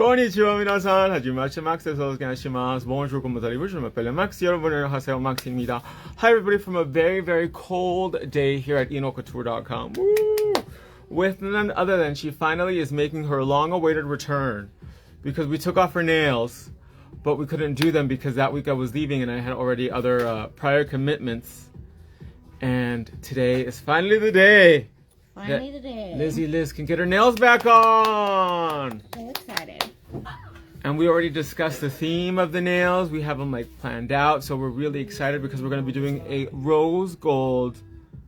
Konnichiwa minasan, hajimashi Max, bonjour, comment allez-vous? Je m'appelle Max, 여러분을 하세요, Max입니다. Hi everybody from a very, very cold day here at inokouture.com. Woo! With none other than she finally is making her long-awaited return. Because we took off her nails, but we couldn't do them because that week I was leaving and I had already other prior commitments. And today is finally the day. Finally the day. Liz can get her nails back on. So excited. And we already discussed the theme of the nails. We have them like planned out. So we're really excited because we're going to be doing a rose gold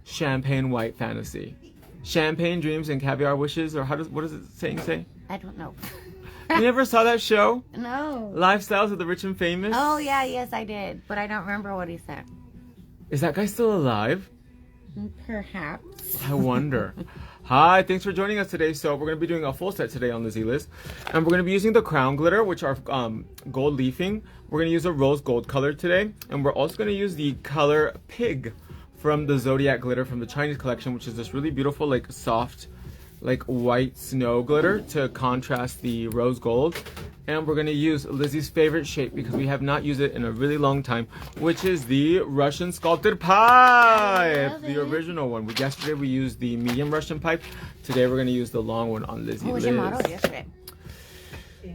champagne white fantasy. Champagne dreams and caviar wishes, or what does it saying say? I don't know. You never saw that show? No. Lifestyles of the Rich and Famous? Oh yeah, yes I did, but I don't remember what he said. Is that guy still alive? Perhaps. I wonder. Hi, thanks for joining us today. So we're going to be doing a full set today on Lizzie Liz. And we're going to be using the crown glitter, which are gold leafing. We're going to use a rose gold color today. And we're also going to use the color Pig from the Zodiac glitter from the Chinese collection, which is this really beautiful, like soft, like white snow glitter to contrast the rose gold. And we're going to use Lizzie's favorite shape because we have not used it in a really long time, which is the Russian sculpted pipe, the original one. Yesterday we used the medium Russian pipe. Today we're going to use the long one on Lizzie. Who was your model yesterday? Who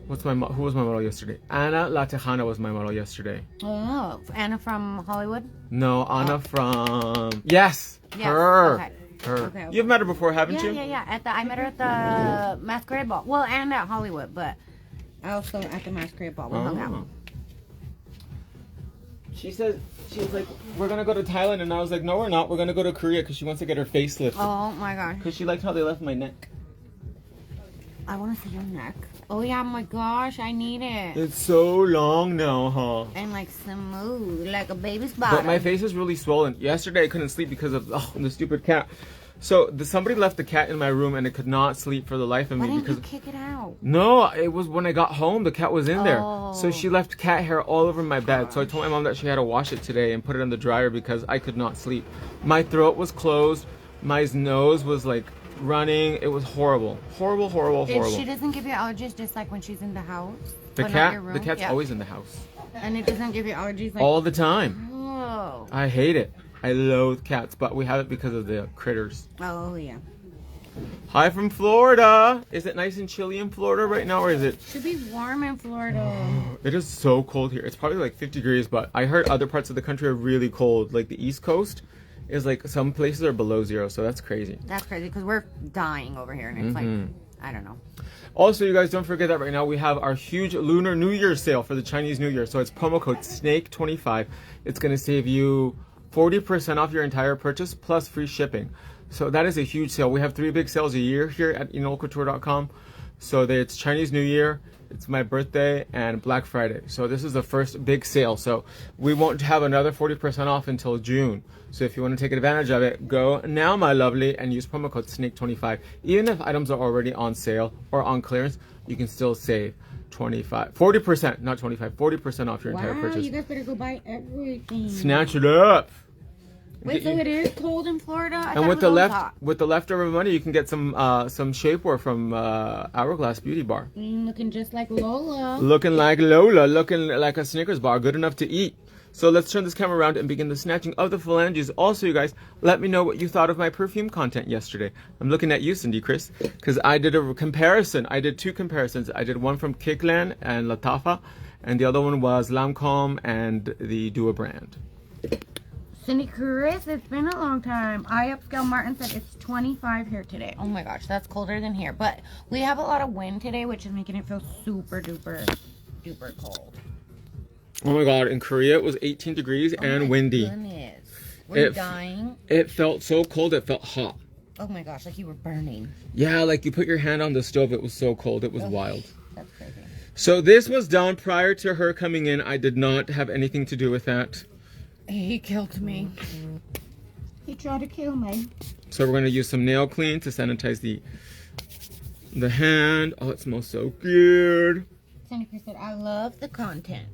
was my model yesterday? Anna La Tejana was my model yesterday. Oh, Anna from Hollywood? No, Anna from... Yes, Yeah. her. Okay. Her. Okay. You've met her before, haven't you? Yeah. I met her at the Masquerade Ball. Well, and at Hollywood, but also at the Masquerade Ball. We hung out. She's like, we're going to go to Thailand. And I was like, no, we're not. We're going to go to Korea because she wants to get her face lifted. Oh my gosh. Because she liked how they left my neck. I want to see your neck. Oh yeah, my gosh, I need it. It's so long now, huh? And like smooth, like a baby's body. But my face is really swollen. Yesterday I couldn't sleep because of the stupid cat. So somebody left the cat in my room and it could not sleep for the life of me. Why didn't because you kick it out? No, it was when I got home. The cat was in there. Oh. So she left cat hair all over my bed. So I told my mom that she had to wash it today and put it in the dryer because I could not sleep. My throat was closed. My nose was like running. It was horrible. Horrible. She doesn't give you allergies just like when she's in the house? The but not cat, your room? the cat's Yeah. always in the house. And it doesn't give you allergies like... All the time. Oh. I hate it. I loathe cats, but we have it because of the critters. Oh, yeah. Hi from Florida. Is it nice and chilly in Florida right now, or is it? Should be warm in Florida. It is so cold here. It's probably like 50 degrees, but I heard other parts of the country are really cold. Like the East Coast is like some places are below zero, so that's crazy. That's crazy because we're dying over here, and it's like, I don't know. Also, you guys, don't forget that right now we have our huge Lunar New Year sale for the Chinese New Year. So it's promo code SNAKE25. It's going to save you 40% off your entire purchase plus free shipping. So that is a huge sale. We have 3 big sales a year here at inokouture.com. So it's Chinese New Year, it's my birthday, and Black Friday. So this is the first big sale. So we won't have another 40% off until June. So if you want to take advantage of it, go now, my lovely, and use promo code SNAKE25. Even if items are already on sale or on clearance, you can still save 40%, not 25, 40% off your entire purchase. You guys better go buy everything. Snatch it up. Wait, so it is cold in Florida? I And thought with it was hot. the leftover money, you can get some shapewear from Hourglass Beauty Bar. Looking just like Lola. Looking like Lola, looking like a Snickers bar, good enough to eat. So let's turn this camera around and begin the snatching of the phalanges. Also, you guys, let me know what you thought of my perfume content yesterday. I'm looking at you, Cindy Chris, because I did a comparison. I did 2 comparisons. I did one from Kiklan and Latafa, and the other one was Lancome and the Dua brand. Cindy Chris, it's been a long time. I upscale Martin said it's 25 here today. Oh my gosh, that's colder than here. But we have a lot of wind today, which is making it feel super duper cold. Oh my god, in Korea it was 18 degrees and windy. Goodness. We're dying. It felt so cold, it felt hot. Oh my gosh, like you were burning. Yeah, like you put your hand on the stove, it was so cold, it was wild. That's crazy. So this was done prior to her coming in. I did not have anything to do with that. He killed me. He tried to kill me. So we're going to use some nail clean to sanitize the hand. Oh, it smells so good. Cindy Chris said, I love the content.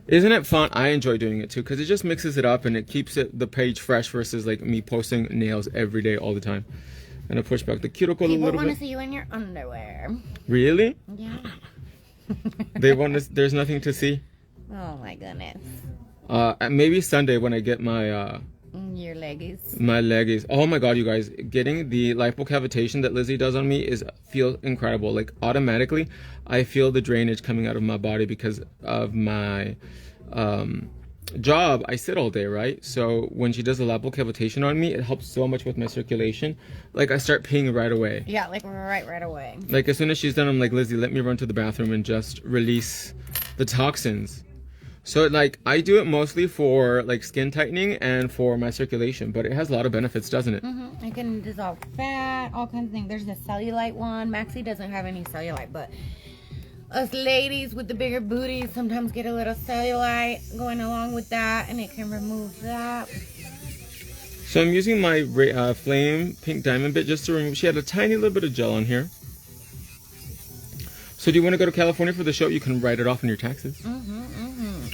Isn't it fun? I enjoy doing it too because it just mixes it up and it keeps the page fresh versus like me posting nails every day all the time. Gonna push back the cuticle a People little want to bit. see you in your underwear. Really? Yeah. They want to. There's nothing to see. Oh my goodness. Maybe Sunday when I get my Your leggies. my leggies. Oh my god, you guys! Getting the lipocavitation that Lizzie does on me feels incredible. Like automatically, I feel the drainage coming out of my body because of my job. I sit all day, right? So when she does the lipocavitation on me, it helps so much with my circulation. Like I start peeing right away. Yeah, like right away. Like as soon as she's done, I'm like, Lizzie, let me run to the bathroom and just release the toxins. So like I do it mostly for like skin tightening and for my circulation, but it has a lot of benefits, doesn't it? Mm-hmm. It can dissolve fat, all kinds of things. There's the cellulite one. Maxie doesn't have any cellulite, but us ladies with the bigger booties sometimes get a little cellulite going along with that, and it can remove that. So I'm using my Flame Pink Diamond bit just to remove. She had a tiny little bit of gel on here. So do you want to go to California for the show? You can write it off on your taxes.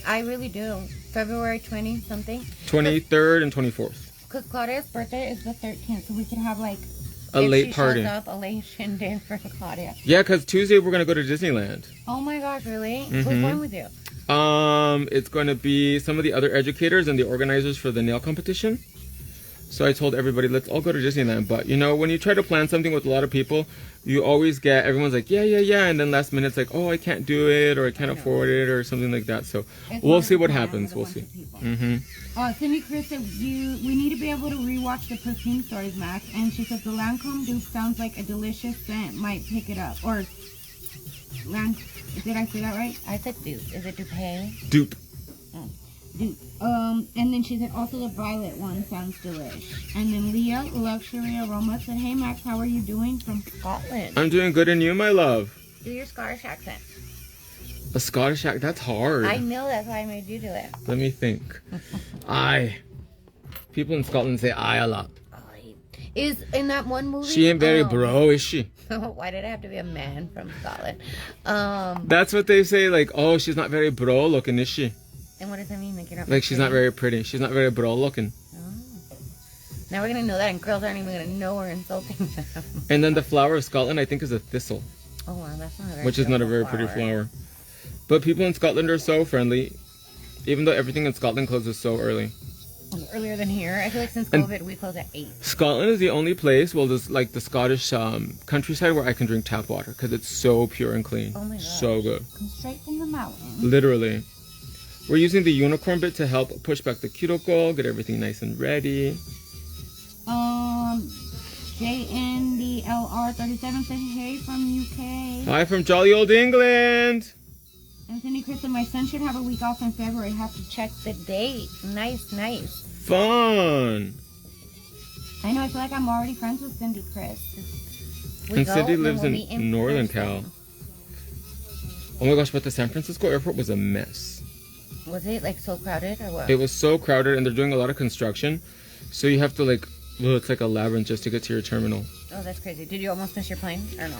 I really do. February 20 something. 23rd and 24th. Because Claudia's birthday is the 13th, so we could have like A if late she party. Shows up, a late shindig for Claudia. Yeah, because Tuesday we're going to go to Disneyland. Oh my gosh, really? Who's going with you? It's going to be some of the other educators and the organizers for the nail competition. So I told everybody, let's all go to Disneyland. But, you know, when you try to plan something with a lot of people, you always get, everyone's like, yeah. And then last minute it's like, oh, I can't do it or I can't afford it or something like that. So we'll see what happens. We'll see. Cindy Chris said, we need to be able to rewatch the perfume stories, Max. And she said, the Lancome dupe sounds like a delicious scent. Might pick it up. Or, did I say that right? I said dupe. Is it dupe? Dupe. Dupe. And then she said, also the violet one sounds delish. And then Leah, Luxury Aroma, said, hey Max, how are you doing from Scotland? I'm doing good, and you, my love? Do your Scottish accent. A Scottish accent? That's hard. I know, that's why I made you do it. Let me think. I. People in Scotland say I a lot. Is in that one movie? She ain't very bro, is she? Why did it have to be a man from Scotland? That's what they say, like, oh, she's not very bro looking, is she? And what does that mean? Like she's not very pretty. She's not very bro looking. Oh. Now we're gonna know that, and girls aren't even gonna know we're insulting them. And then the flower of Scotland, I think, is a thistle. Oh wow, that's not a very which is not a very pretty flower. But people in Scotland are so friendly, even though everything in Scotland closes so early. Earlier than here. I feel like since COVID, we close at 8. Scotland is the only place, well, there's like the Scottish countryside where I can drink tap water because it's so pure and clean. Oh my god. So good. Comes straight from the mountain. Literally. We're using the unicorn bit to help push back the cuticle, get everything nice and ready. JNDLR37 said, hey from UK. Hi from jolly old England. Anthony Chris said, my son should have a week off in February. Have to check the date. Nice. Fun. I know, I feel like I'm already friends with Cindy Chris. And Cindy lives in Northern Cal. Oh my gosh, but the San Francisco airport was a mess. Was it like so crowded or what? It was so crowded, and they're doing a lot of construction. So you have to like, well, it's like a labyrinth just to get to your terminal. Oh, that's crazy. Did you almost miss your plane or no?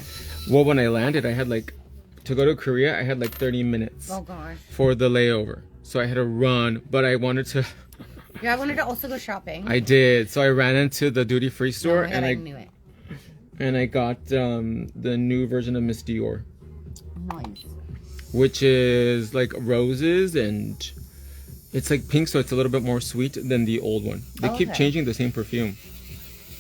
Well, when I landed, I had like, to go to Korea, I had like 30 minutes for the layover. So I had to run, but I wanted to... Yeah, I wanted to also go shopping. I did. So I ran into the duty-free store, and I knew it. And I got the new version of Miss Dior. Nice. Which is like roses, and it's like pink, so it's a little bit more sweet than the old one. They keep changing the same perfume.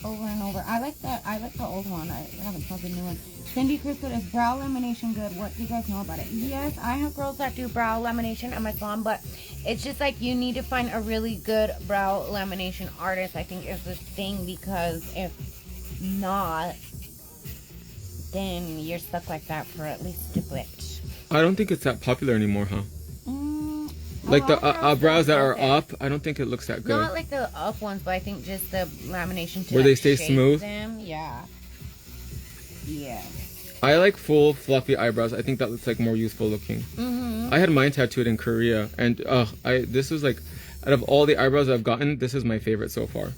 Over and over. I like the old one. I haven't tried the new one. Cindy Crystal, is brow lamination good? What do you guys know about it? Yes, I have girls that do brow lamination at my salon, but it's just like you need to find a really good brow lamination artist, I think is the thing, because if not, then you're stuck like that for at least a bit. I don't think it's that popular anymore, huh? Like the brows that are up, I don't think it looks that good. Not like the up ones, but I think just the lamination to where they stay shape smooth. Them. Yeah. I like full fluffy eyebrows. I think that looks like more youthful looking. I had mine tattooed in Korea, and this is like, out of all the eyebrows I've gotten, this is my favorite so far.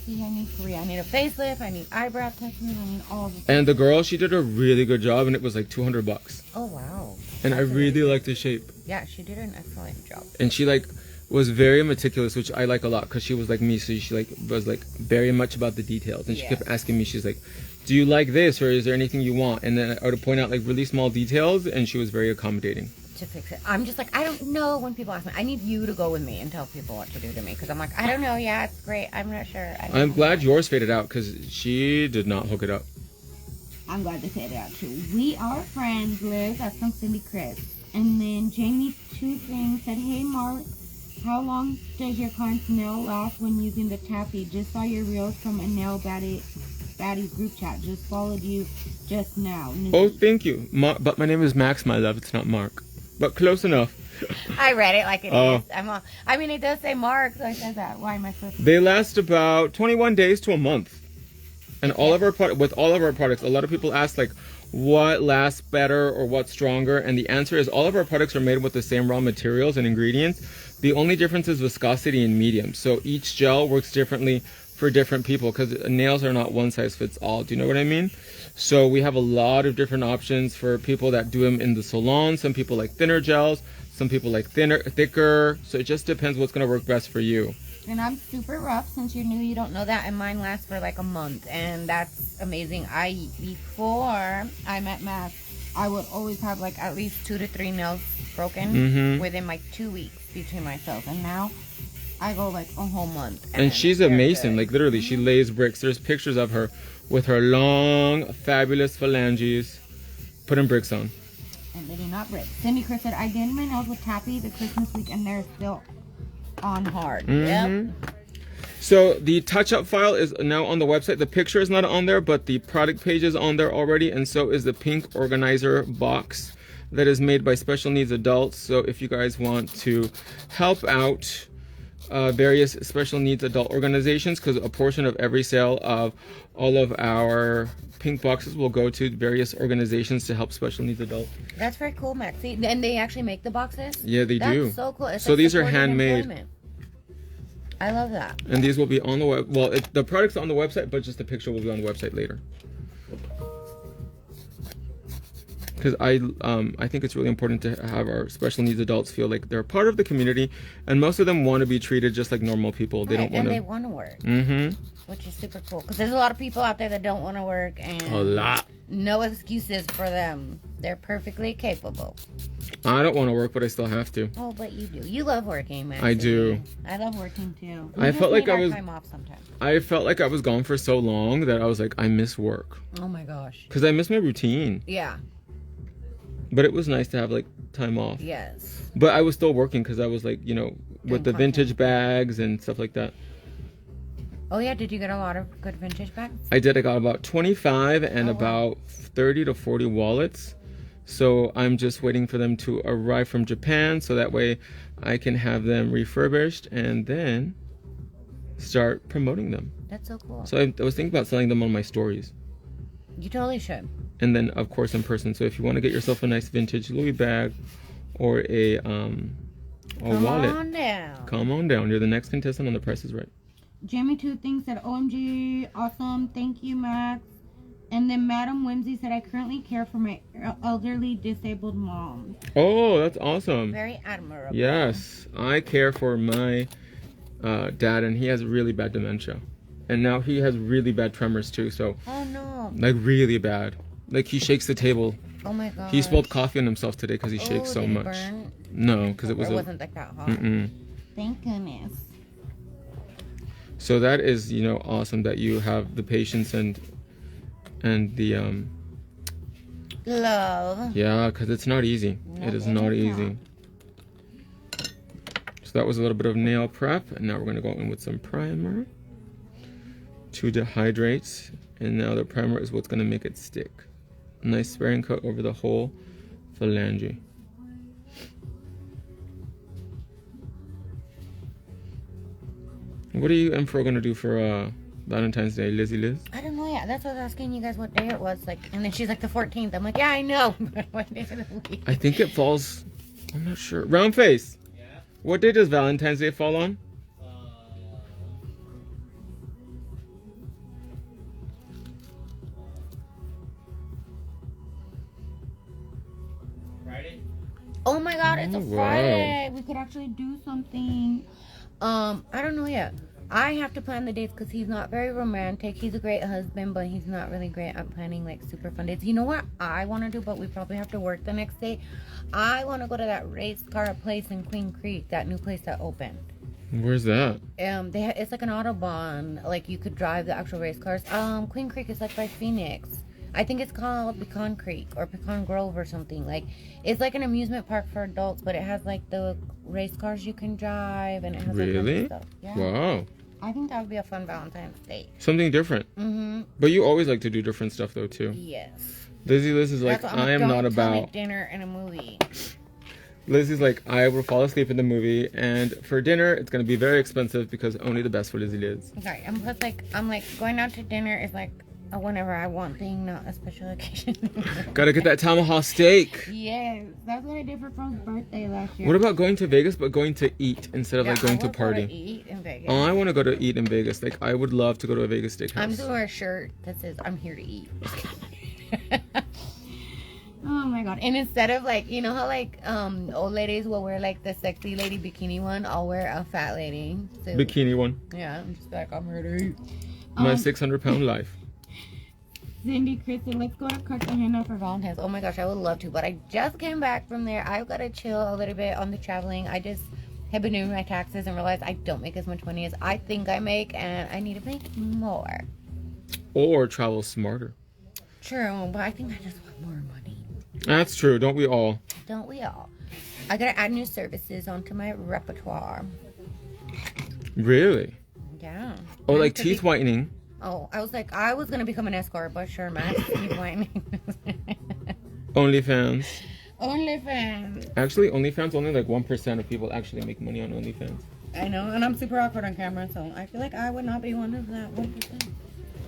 See, I need Korea. I need a facelift. I need eyebrow tattoos. I need all of it. And the girl, she did a really good job, and it was like $200. Oh wow. And I really like the shape. Yeah, she did an excellent job. And she like was very meticulous, which I like a lot because she was like me. So she like was like very much about the details, and she kept asking me. She's like, "Do you like this, or is there anything you want?" And then I would point out like really small details, and she was very accommodating. To fix it. I'm just like, I don't know when people ask me. I need you to go with me and tell people what to do to me because I'm like, I don't know. Yeah, it's great. I'm not sure. I'm glad yours faded out because she did not hook it up. I'm glad they faded out too. We are friends, Liz. That's from Cindy Chris. And then Jamie Two Things said, "Hey Mark, how long does your client's nail last when using the taffy? Just saw your reels from a nail baddie group chat. Just followed you just now." Oh, thank you. But my name is Max, my love. It's not Mark. But close enough. I read it like it is. I mean, it does say Mark, so I said that. Why am I supposed to? They last about 21 days to a month. And all of our with all of our products, a lot of people ask like, what lasts better or what's stronger? And the answer is all of our products are made with the same raw materials and ingredients. The only difference is viscosity and medium. So each gel works differently for different people because nails are not one size fits all. Do you know what I mean? So we have a lot of different options for people that do them in the salon. Some people like thinner gels. Some people like thicker. So it just depends what's going to work best for you. And I'm super rough since you're new. You don't know that. And mine lasts for like a month. And that's amazing. Before I met Matt, I would always have like at least 2 to 3 nails broken within like 2 weeks between myself. And now I go like a whole month. And she's a mason. Like literally, she lays bricks. There's pictures of her with her long, fabulous phalanges putting bricks on. And they do not break. Cindy Chris said, "I did my nails with Taffy the Christmas week and they're still on hard." Yep. So the touch-up file is now on the website. The picture is not on there, but the product page is on there already, and so is the pink organizer box that is made by Special Needs Adults. So if you guys want to help out various special needs adult organizations, because a portion of every sale of all of our pink boxes will go to various organizations to help special needs adults. That's very cool, Maxie. And they actually make the boxes? Yeah, they do. That's so cool. It's so like these are supporting handmade. employment. I love that. And these will be on the web. Well, the product's on the website, but just the picture will be on the website later. Because I think it's really important to have our special needs adults feel like they're part of the community, and most of them want to be treated just like normal people. They don't want to. And they want to work. Which is super cool. Because there's a lot of people out there that don't want to work, and a lot. No excuses for them. They're perfectly capable. I don't want to work, but I still have to. Oh, but you do. You love working, man. I do. I love working too. I felt like I was. Time off sometimes. I felt like I was gone for so long that I was like, I miss work. Oh my gosh. Because I miss my routine. Yeah. But it was nice to have like time off. Yes. But I was still working because I was like, you know, with the vintage bags and stuff like that. Oh yeah, did you get a lot of good vintage bags? I did. I got about 25 and about 30 to 40 wallets. So I'm just waiting for them to arrive from Japan so that way I can have them refurbished and then start promoting them. That's so cool. So I was thinking about selling them on my stories. You totally should. And then of course in person. So if you want to get yourself a nice vintage Louis bag or a wallet, come on down. You're the next contestant on The Price is Right. Jamie Two Things said, "OMG, awesome. Thank you, Max." And then Madam Whimsy said, "I currently care for my elderly disabled mom." Oh, that's awesome. Very admirable. Yes, I care for my dad, and he has really bad dementia. And now he has really bad tremors too, so. Oh no. Like really bad. Like he shakes the table. Oh my god. He spilled coffee on himself today because he shakes so much. Burn? No, because it wasn't like that hot. Thank goodness. So that is, you know, awesome that you have the patience and the love. Yeah, because it's not easy. No, it is not easy. So that was a little bit of nail prep, and now we're gonna go in with some primer to dehydrate, and now the primer is what's gonna make it stick. A nice spraying coat over the whole phalange. What are you and Fro gonna do for Valentine's Day, Lizzie Liz? I don't know yet. That's what I was asking you guys what day it was. Like, and then she's like the 14th. I'm like, yeah, I know. But what day of the week? I think it falls. I'm not sure. Round face. Yeah. What day does Valentine's Day fall on? Oh my god, it's a Oh, wow. Friday. We could actually do something. I don't know yet. I have to plan the dates because he's not very romantic. He's a great husband, but he's not really great at planning like super fun dates. You know what I want to do, but we probably have to work the next day? I want to go to that race car place in Queen Creek, that new place that opened. Where's that? It's like an Autobahn. Like you could drive the actual race cars. Queen Creek is like by Phoenix. I think it's called Pecan Creek or Pecan Grove or something. Like it's like an amusement park for adults, but it has like the race cars you can drive and it has like Really? stuff. Yeah. Wow. I think that would be a fun Valentine's Day. Something different. Mm-hmm. But you always like to do different stuff though too. Yes. Liz is like, That's what I am don't not tell me about. dinner and a movie. Lizzie's like, I will fall asleep in the movie, and for dinner, it's gonna be very expensive because only the best for Lizzie Liz. Sorry, and plus, like, I'm like going out to dinner is like a whenever I want thing, not a special occasion. Gotta get that tomahawk steak. Yes, that's what I did for Fro's birthday last year. What about going to Vegas, but going to eat instead of like going to party? Eat in Vegas. I want to go to eat in Vegas. Like, I would love to go to a Vegas steakhouse. I'm just gonna wear a shirt that says "I'm here to eat." Oh my god! And instead of like, you know how like old ladies will wear like the sexy lady bikini one, I'll wear a fat lady suit. Bikini one. Yeah, I'm just like, I'm here to eat. My 600-pound life. Cindy, Kristen, let's go to Cartagena for Valentine's. Oh my gosh, I would love to, but I just came back from there. I've got to chill a little bit on the traveling. I just have been doing my taxes and realized I don't make as much money as I think I make, and I need to make more. Or travel smarter. True, but I think I just want more money. That's true. Don't we all? Don't we all? I gotta add new services onto my repertoire. Really? Yeah. Oh, I like need to teeth be- whitening. Oh, I was like, I was gonna become an escort, but sure, Max, keep whining. OnlyFans. OnlyFans. Actually, OnlyFans, only like 1% of people actually make money on OnlyFans. I know, and I'm super awkward on camera, so I feel like I would not be one of that 1%.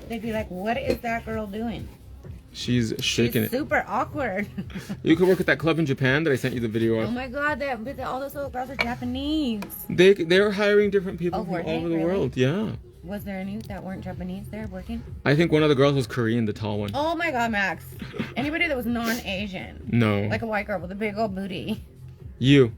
They'd be like, what is that girl doing? She's shaking She's it. super awkward. You could work at that club in Japan that I sent you the video Oh of. my god, all those little girls are Japanese. They're hiring different people Oh, from were all they? over the Really? world. Yeah. Was there any that weren't Japanese there working? I think one of the girls was Korean, the tall one. Oh my god, Max. Anybody that was non-Asian. No. Like a white girl with a big old booty. You.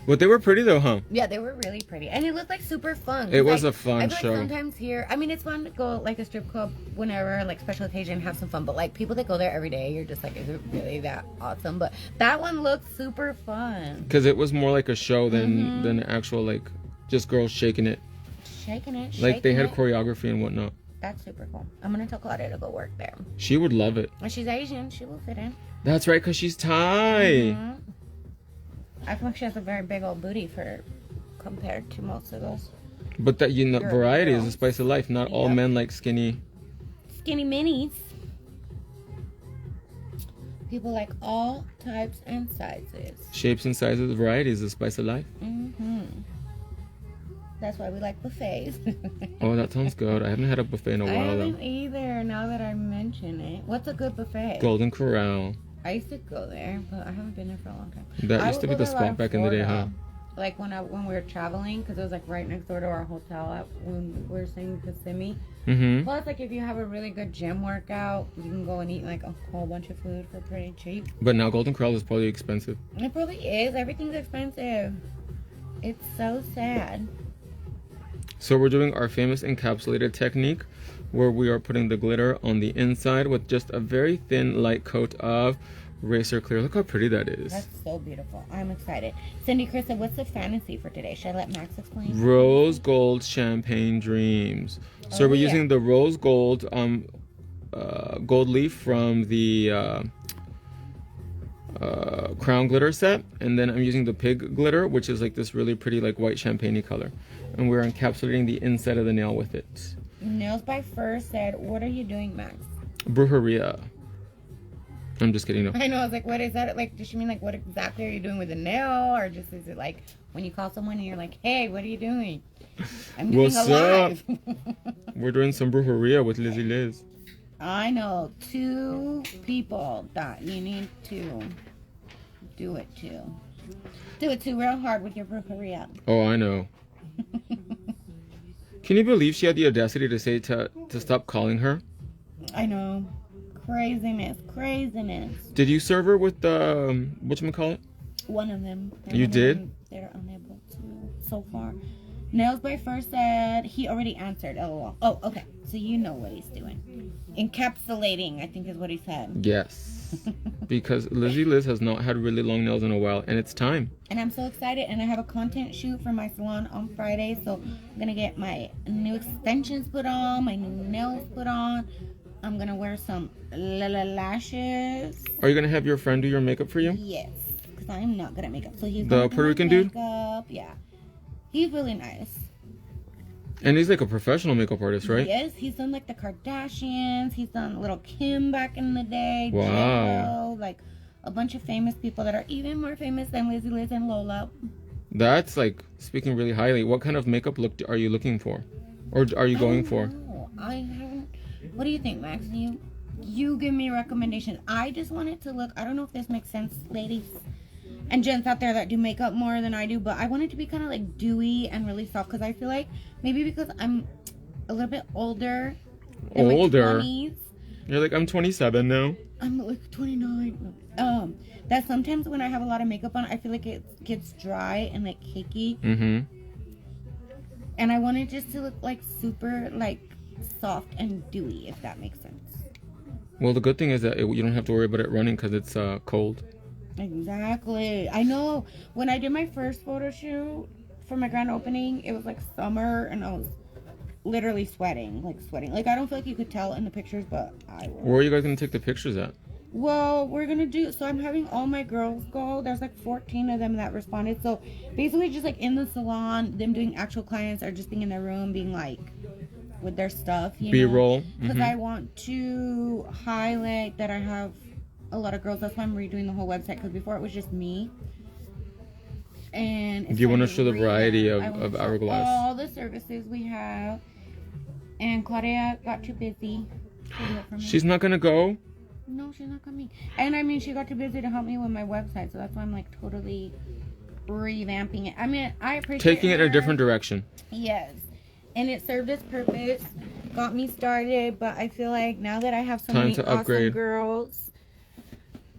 But they were pretty though, huh? Yeah, they were really pretty. And it looked like super fun. It was like, a fun I feel show. Like sometimes here, I mean, it's fun to go like a strip club whenever, like special occasion, have some fun. But like people that go there every day, you're just like, is it really that awesome? But that one looked super fun. Because it was more like a show than actual like just girls shaking it. Shaking it. Like they had it. choreography and whatnot. That's super cool. I'm gonna tell Claudia to go work there. She would love it. And she's Asian, she will fit in. That's right, because she's Thai. Mhm. I feel like she has a very big old booty for compared to most of those But that You're a variety is girl. the spice of life. Not all Yep. men like skinny. skinny minis. People like all types and sizes. Shapes and sizes, variety is the spice of life. That's why we like buffets. Oh, that sounds good. I haven't had a buffet in a I while though. haven't either. Now that I mention it, what's a good buffet? Golden Corral. I used to go there, but I haven't been there for a long time. That I used to would be go the there a lot spot back in the day, huh? Florida. Like when we were traveling, because it was like right next door to our hotel when we were staying in Kissimmee. Mm-hmm. Plus, like if you have a really good gym workout, you can go and eat like a whole bunch of food for pretty cheap. But now Golden Corral is probably expensive. It probably is. Everything's expensive. It's so sad. So we're doing our famous encapsulated technique where we are putting the glitter on the inside with just a very thin light coat of Racer Clear. Look how pretty that is. That's so beautiful. I'm excited. Cindy, Krista, what's the fantasy for today? Should I let Max explain? Rose Gold Champagne Dreams. So Oh, we're yeah. using the rose gold gold leaf from the crown glitter set, and then I'm using the pig glitter, which is like this really pretty like white champagne color, and we're encapsulating the inside of the nail with it. Nails by Fur said, what are you doing, Max? Brujeria. I'm just kidding. No. I know. I was like, what is that? Like, does she mean like what exactly are you doing with the nail, or just is it like when you call someone and you're like, hey, what are you doing? I'm doing What's alive. We're doing some brujeria with Lizzie Liz. I know 2 people that you need to do it to. Do it to real hard with your brujeria. Oh, I know. Can you believe she had the audacity to say to stop calling her? I know. Craziness. Did you serve her with the whatchamacallit? One of them. You did? They're unable to so far. Nails by First said he already answered. LOL. Oh, okay. So you know what he's doing. Encapsulating, I think is what he said. Yes. Because Lizzie Liz has not had really long nails in a while, and it's time. And I'm so excited, and I have a content shoot for my salon on Friday, so I'm gonna get my new extensions put on, my new nails put on. I'm gonna wear some lashes. Are you gonna have your friend do your makeup for you? Yes, because I'm not good at makeup. So he's the Puerto Rican dude. Yeah, he's really nice. And he's like a professional makeup artist, right? Yes, he's done like the Kardashians. He's done Little Kim back in the day. Wow. J-Lo, like a bunch of famous people that are even more famous than Lizzie Liz and Lola. That's like speaking really highly. What kind of makeup look are you looking for, or are you going for? I haven't. What do you think, Max? You give me a recommendation. I just want it to look. I don't know if this makes sense, ladies and gents out there that do makeup more than I do, but I want it to be kind of like dewy and really soft because I feel like maybe because I'm a little bit older. Older. My 20s, You're like, I'm 27 now. I'm like 29. That sometimes when I have a lot of makeup on, I feel like it gets dry and like cakey. Mm-hmm. And I want it just to look like super like soft and dewy, if that makes sense. Well, the good thing is that you don't have to worry about it running because it's cold. Exactly. I know. When I did my first photo shoot for my grand opening, it was like summer, and I was literally sweating. Like I don't feel like you could tell in the pictures, but I was. Where are you guys gonna take the pictures at? Well, we're gonna do. So I'm having all my girls go. There's like 14 of them that responded. So basically, just like in the salon, them doing actual clients or just being in their room, being like with their stuff. B-roll. Because I want to highlight that I have a lot of girls. That's why I'm redoing the whole website, because before it was just me. And you want to show the variety of Hourglass. All the services we have. And Claudia got too busy to do it for me. She's not gonna go? No, she's not coming. And I mean, she got too busy to help me with my website, so that's why I'm like totally revamping it. I mean, I appreciate taking it in a different direction. Yes. And it served its purpose, got me started, but I feel like now that I have so many awesome girls,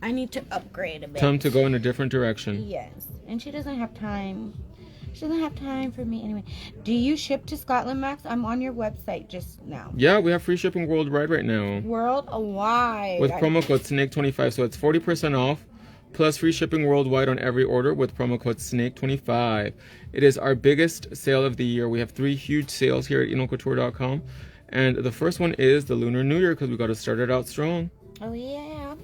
I need to upgrade a bit. Time to go in a different direction. Yes. And she doesn't have time. She doesn't have time for me anyway. Do you ship to Scotland, Max? I'm on your website just now. Yeah, we have free shipping worldwide right now. Worldwide. With promo code SNAKE25, so it's 40% off, plus free shipping worldwide on every order with promo code SNAKE25. It is our biggest sale of the year. We have 3 huge sales here at ENOCouture.com. And the first one is the Lunar New Year, because we got to start it out strong. Oh, yeah.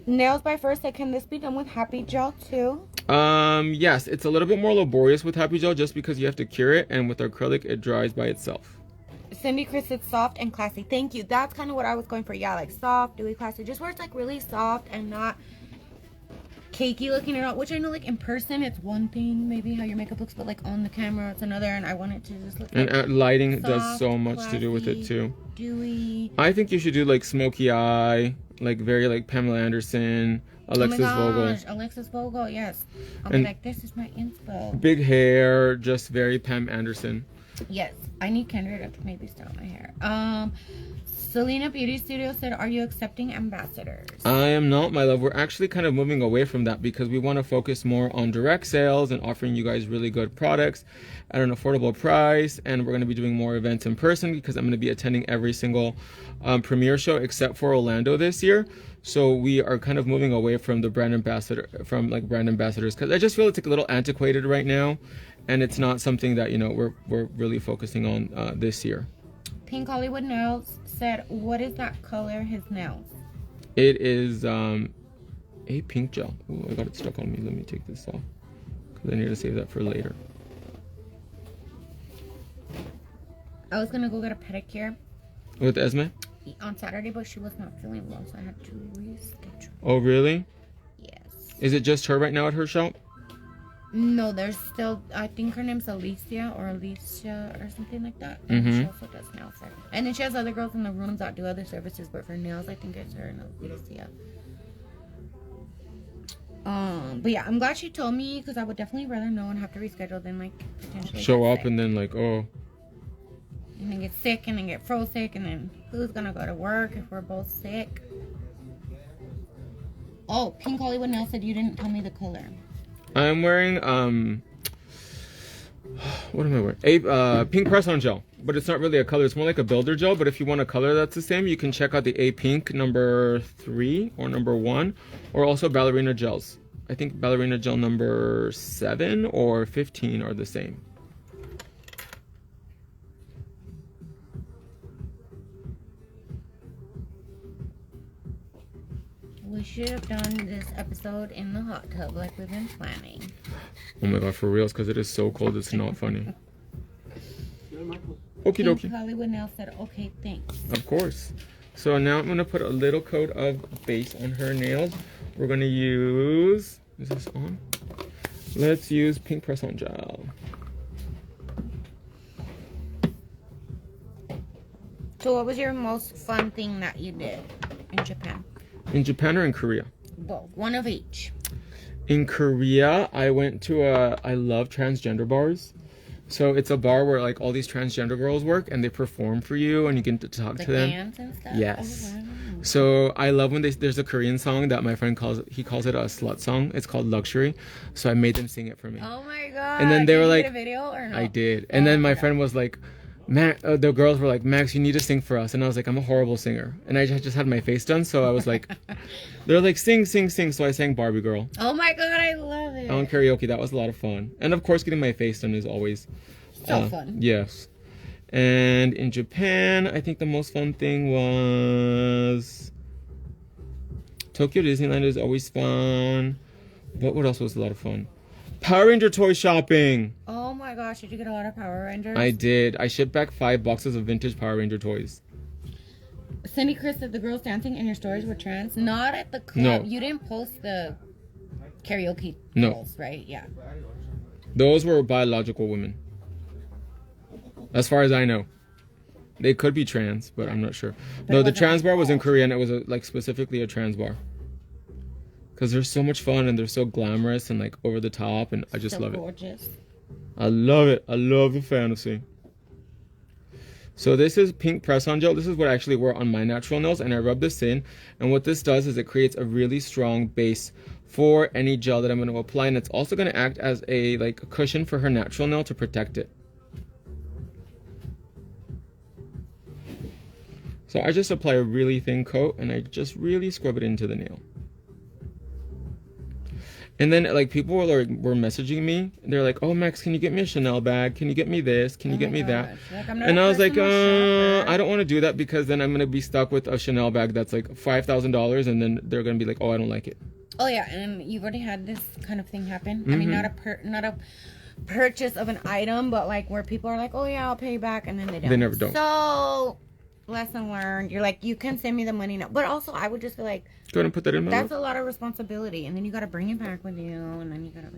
Nails by First, can this be done with Happy Gel too? Yes, it's a little bit more laborious with Happy Gel just because you have to cure it, and with acrylic it dries by itself. Cindy Chris said soft and classy. Thank you. That's kind of what I was going for. Yeah, like soft, dewy, classy. Just where it's like really soft and not cakey looking at all. Which I know like in person it's one thing, maybe how your makeup looks, but like on the camera it's another, and I want it to just look and like lighting soft, does so much classy, to do with it too. Dewy. I think you should do like smoky eye, like very like Pamela Anderson, Alexis Vogel. Alexis Vogel, yes. I'll be like, this is my inspo. Big hair, just very Pam Anderson. Yes, I need Kendra to maybe style my hair. Selena Beauty Studio said, are you accepting ambassadors? I am not, my love. We're actually kind of moving away from that because we want to focus more on direct sales and offering you guys really good products at an affordable price. And we're going to be doing more events in person because I'm going to be attending every single premiere show except for Orlando this year. So we are kind of moving away from the brand ambassadors, because I just feel it's like a little antiquated right now, and it's not something that, you know, we're really focusing on this year. Pink Hollywood Nails said, what is that color, his nails? It is a pink gel. Ooh, I got it stuck on me. Let me take this off because I need to save that for later. I was gonna go get a pedicure With Esme? on Saturday, but she was not feeling well, so I had to reschedule. Oh, really? Yes. Is it just her right now at her shop? No, there's still, I think her name's Alicia or something like that. Mm-hmm. She also does nails there. And then she has other girls in the rooms that do other services, but for nails, I think it's her and Alicia. But yeah, I'm glad she told me, because I would definitely rather know and have to reschedule than like potentially show up and then like, oh. and then get sick and then get fro sick, and then who's gonna go to work if we're both sick? Oh, Pink Hollywood Nail said you didn't tell me the color. I'm wearing what am I wearing? A pink press-on gel, but it's not really a color. It's more like a builder gel. But if you want a color that's the same, you can check out the A Pink number 3 or number 1, or also ballerina gels. I think ballerina gel number 7 or 15 are the same. We should have done this episode in the hot tub like we've been planning. Oh my god, for reals, because it is so cold, it's not funny. Okie Pink dokie. Hollywood Nail said, okay, thanks. Of course. So now I'm going to put a little coat of base on her nails. We're going to use... Is this on? Let's use pink press-on gel. So what was your most fun thing that you did in Japan? In Japan or in Korea? Both. One of each. In Korea, I went to I love transgender bars. So it's a bar where like all these transgender girls work and they perform for you and you get to talk Like to them. dance and stuff? Yes. Oh, wow. So I love when there's a Korean song that my friend calls it a slut song. It's called Luxury. So I made them sing it for me. Oh my god. And then they Did were you like, get a video or no? I did. And then my friend was like, the girls were like, Max, you need to sing for us. And I was like, I'm a horrible singer. And I just had my face done. So I was like, they're like, sing, sing, sing. So I sang Barbie Girl Oh my god, I love it. on karaoke. That was a lot of fun. And of course, getting my face done is always So fun. Yes. And in Japan, I think the most fun thing was Tokyo Disneyland is always fun. What else was a lot of fun? Power Ranger toy shopping. Oh my gosh, did you get a lot of Power Rangers? I did. I shipped back 5 boxes of vintage Power Ranger toys. Cindy Chris said the girls dancing in your stories were trans. Not at the club. No. You didn't post the karaoke No. girls, right? Yeah. Those were biological women. As far as I know. They could be trans, but I'm not sure. But No, it the wasn't trans like bar was in that. Korea and it was like specifically a trans bar. Because they're so much fun and they're so glamorous and like over the top and I just So love it. gorgeous. I love it. I love the fantasy. So this is pink press-on gel. This is what I actually wear on my natural nails and I rub this in. And what this does is it creates a really strong base for any gel that I'm going to apply. And it's also going to act as a like cushion for her natural nail to protect it. So I just apply a really thin coat and I just really scrub it into the nail. And then like people were messaging me. They're like, "Oh Max, can you get me a Chanel bag? Can you get me this? Can you get me that?" Like, I'm not And a I was like, personal shopper. I don't want to do that because then I'm gonna be stuck with a Chanel bag that's like $5,000, and then they're gonna be like, "Oh, I don't like it." Oh yeah, and you've already had this kind of thing happen. I mean, not a purchase of an item, but like where people are like, "Oh yeah, I'll pay you back," and then they don't. They never don't. So, lesson learned. You're like, you can send me the money now, but also I would just be like, Go ahead and put that in my that's lip. a lot of responsibility, and then you got to bring it back with you, and then you got to.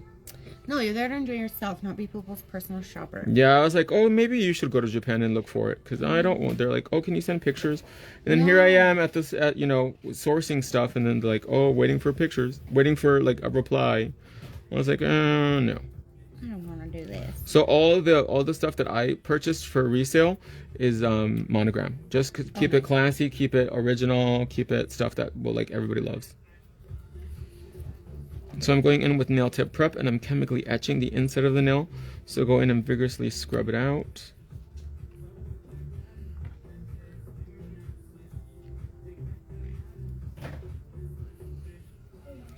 No, you're there to enjoy yourself, not be people's personal shopper. Yeah, I was like, "Oh, maybe you should go to Japan and look for it," because I don't want. They're like, "Oh, can you send pictures?" And then here I am at this, sourcing stuff, and then they're like, "Oh, waiting for pictures, waiting for like a reply." I was like, no. I don't want to do this. So all the stuff that I purchased for resale is monogram. Just keep it classy, keep it original, keep it stuff that everybody loves. So I'm going in with nail tip prep and I'm chemically etching the inside of the nail. So go in and vigorously scrub it out.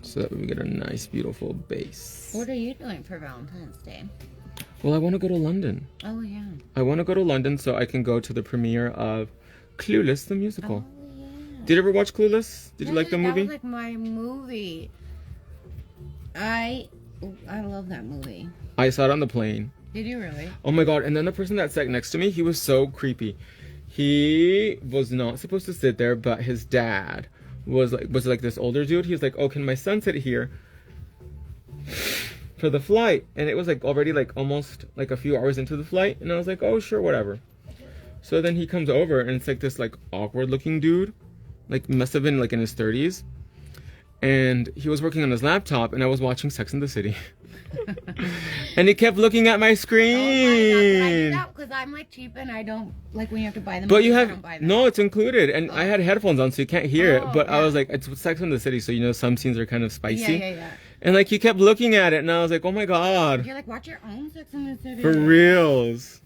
So that we get a nice beautiful base. What are you doing for Valentine's Day? Well, I want to go to London. Oh yeah. I want to go to London so I can go to the premiere of Clueless, the musical. Oh yeah. Did you ever watch Clueless? Did you like the movie? That was like my movie. I love that movie. I saw it on the plane. Did you really? Oh my god, and then the person that sat next to me, he was so creepy. He was not supposed to sit there, but his dad was like this older dude. He was like, "Oh, can my son sit here for the flight?" And it was like already like almost like a few hours into the flight, and I was like, "Oh, sure, whatever." So then he comes over and it's like this like awkward looking dude, like must have been like in his 30s. And he was working on his laptop and I was watching Sex and the City. And he kept looking at my Oh screen. my god, because I'm like cheap and I don't like when you have to buy them. But you I have don't buy them. no, it's included, and I had headphones on, so you can't hear it. Oh, But I yeah. was like, it's Sex and the City, so you know some scenes are kind of spicy. Yeah. And like he kept looking at it, and I was like, oh my god, You're like, watch your own Sex in the City. for reals.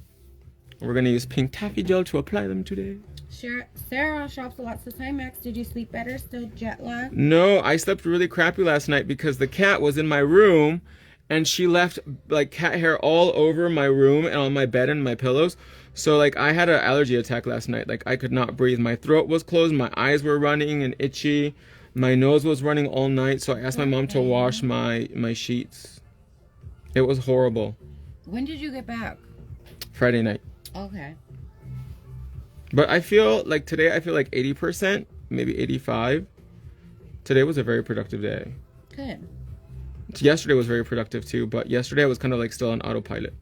We're gonna use pink taffy gel to apply them today. Sarah shops a lot. So Timex, did you sleep better? Still jet lag? No, I slept really crappy last night because the cat was in my room, and she left like cat hair all over my room and on my bed and my pillows. So like I had an allergy attack last night. Like I could not breathe. My throat was closed. My eyes were running and itchy. My nose was running all night. So I asked my mom to wash my sheets. It was horrible. When did you get back? Friday night. Okay. But I feel like today I feel like 80%, maybe 85. Today was a very productive day. Good. Yesterday was very productive too, but yesterday I was kind of like still on autopilot.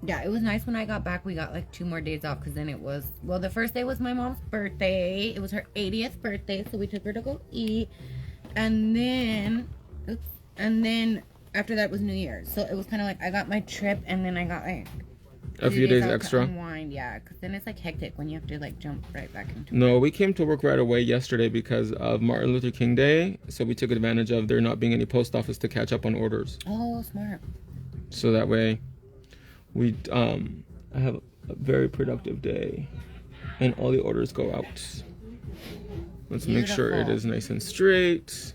Yeah, it was nice when I got back. We got like 2 more days off because then it was, well, the first day was my mom's birthday. It was her 80th birthday, so we took her to go eat. And then after that was New Year's. So it was kind of like I got my trip and then I got like A few days off to extra. unwind, yeah, because then it's like hectic when you have to like jump right back into it. No, we came to work right away yesterday because of Martin Luther King Day. So we took advantage of there not being any post office to catch up on orders. Oh, smart. So that way we I have a very productive day and all the orders go out. Let's make sure it Beautiful. is nice and straight.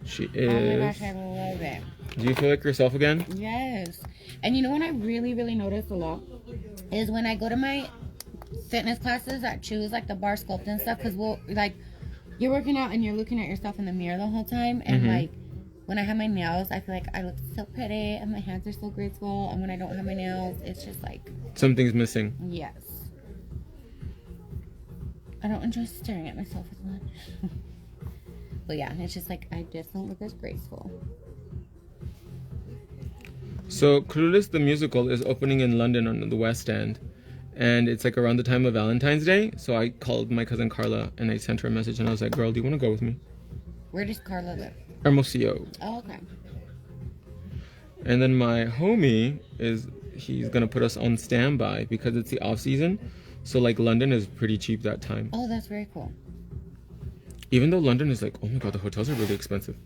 She Oh my gosh, is. I love it. Do you feel like yourself again? Yes. And you know what I really, really notice a lot is when I go to my fitness classes that choose like the bar sculpt and stuff, because we'll like you're working out and you're looking at yourself in the mirror the whole time, and like when I have my nails, I feel like I look so pretty and my hands are so graceful, and when I don't have my nails, it's just like, Something's missing. yes, I don't enjoy staring at myself as much. But yeah, it's just like I just don't look as graceful. So Clueless the musical is opening in London on the West End, and it's like around the time of Valentine's Day. So I called my cousin Carla and I sent her a message and I was like, "Girl, do you want to go with me?" Where does Carla live? Hermosillo. Oh, okay. And then my homie he's gonna put us on standby because it's the off season. So like London is pretty cheap that time. Oh, that's very cool. Even though London is like, oh my god, the hotels are really expensive.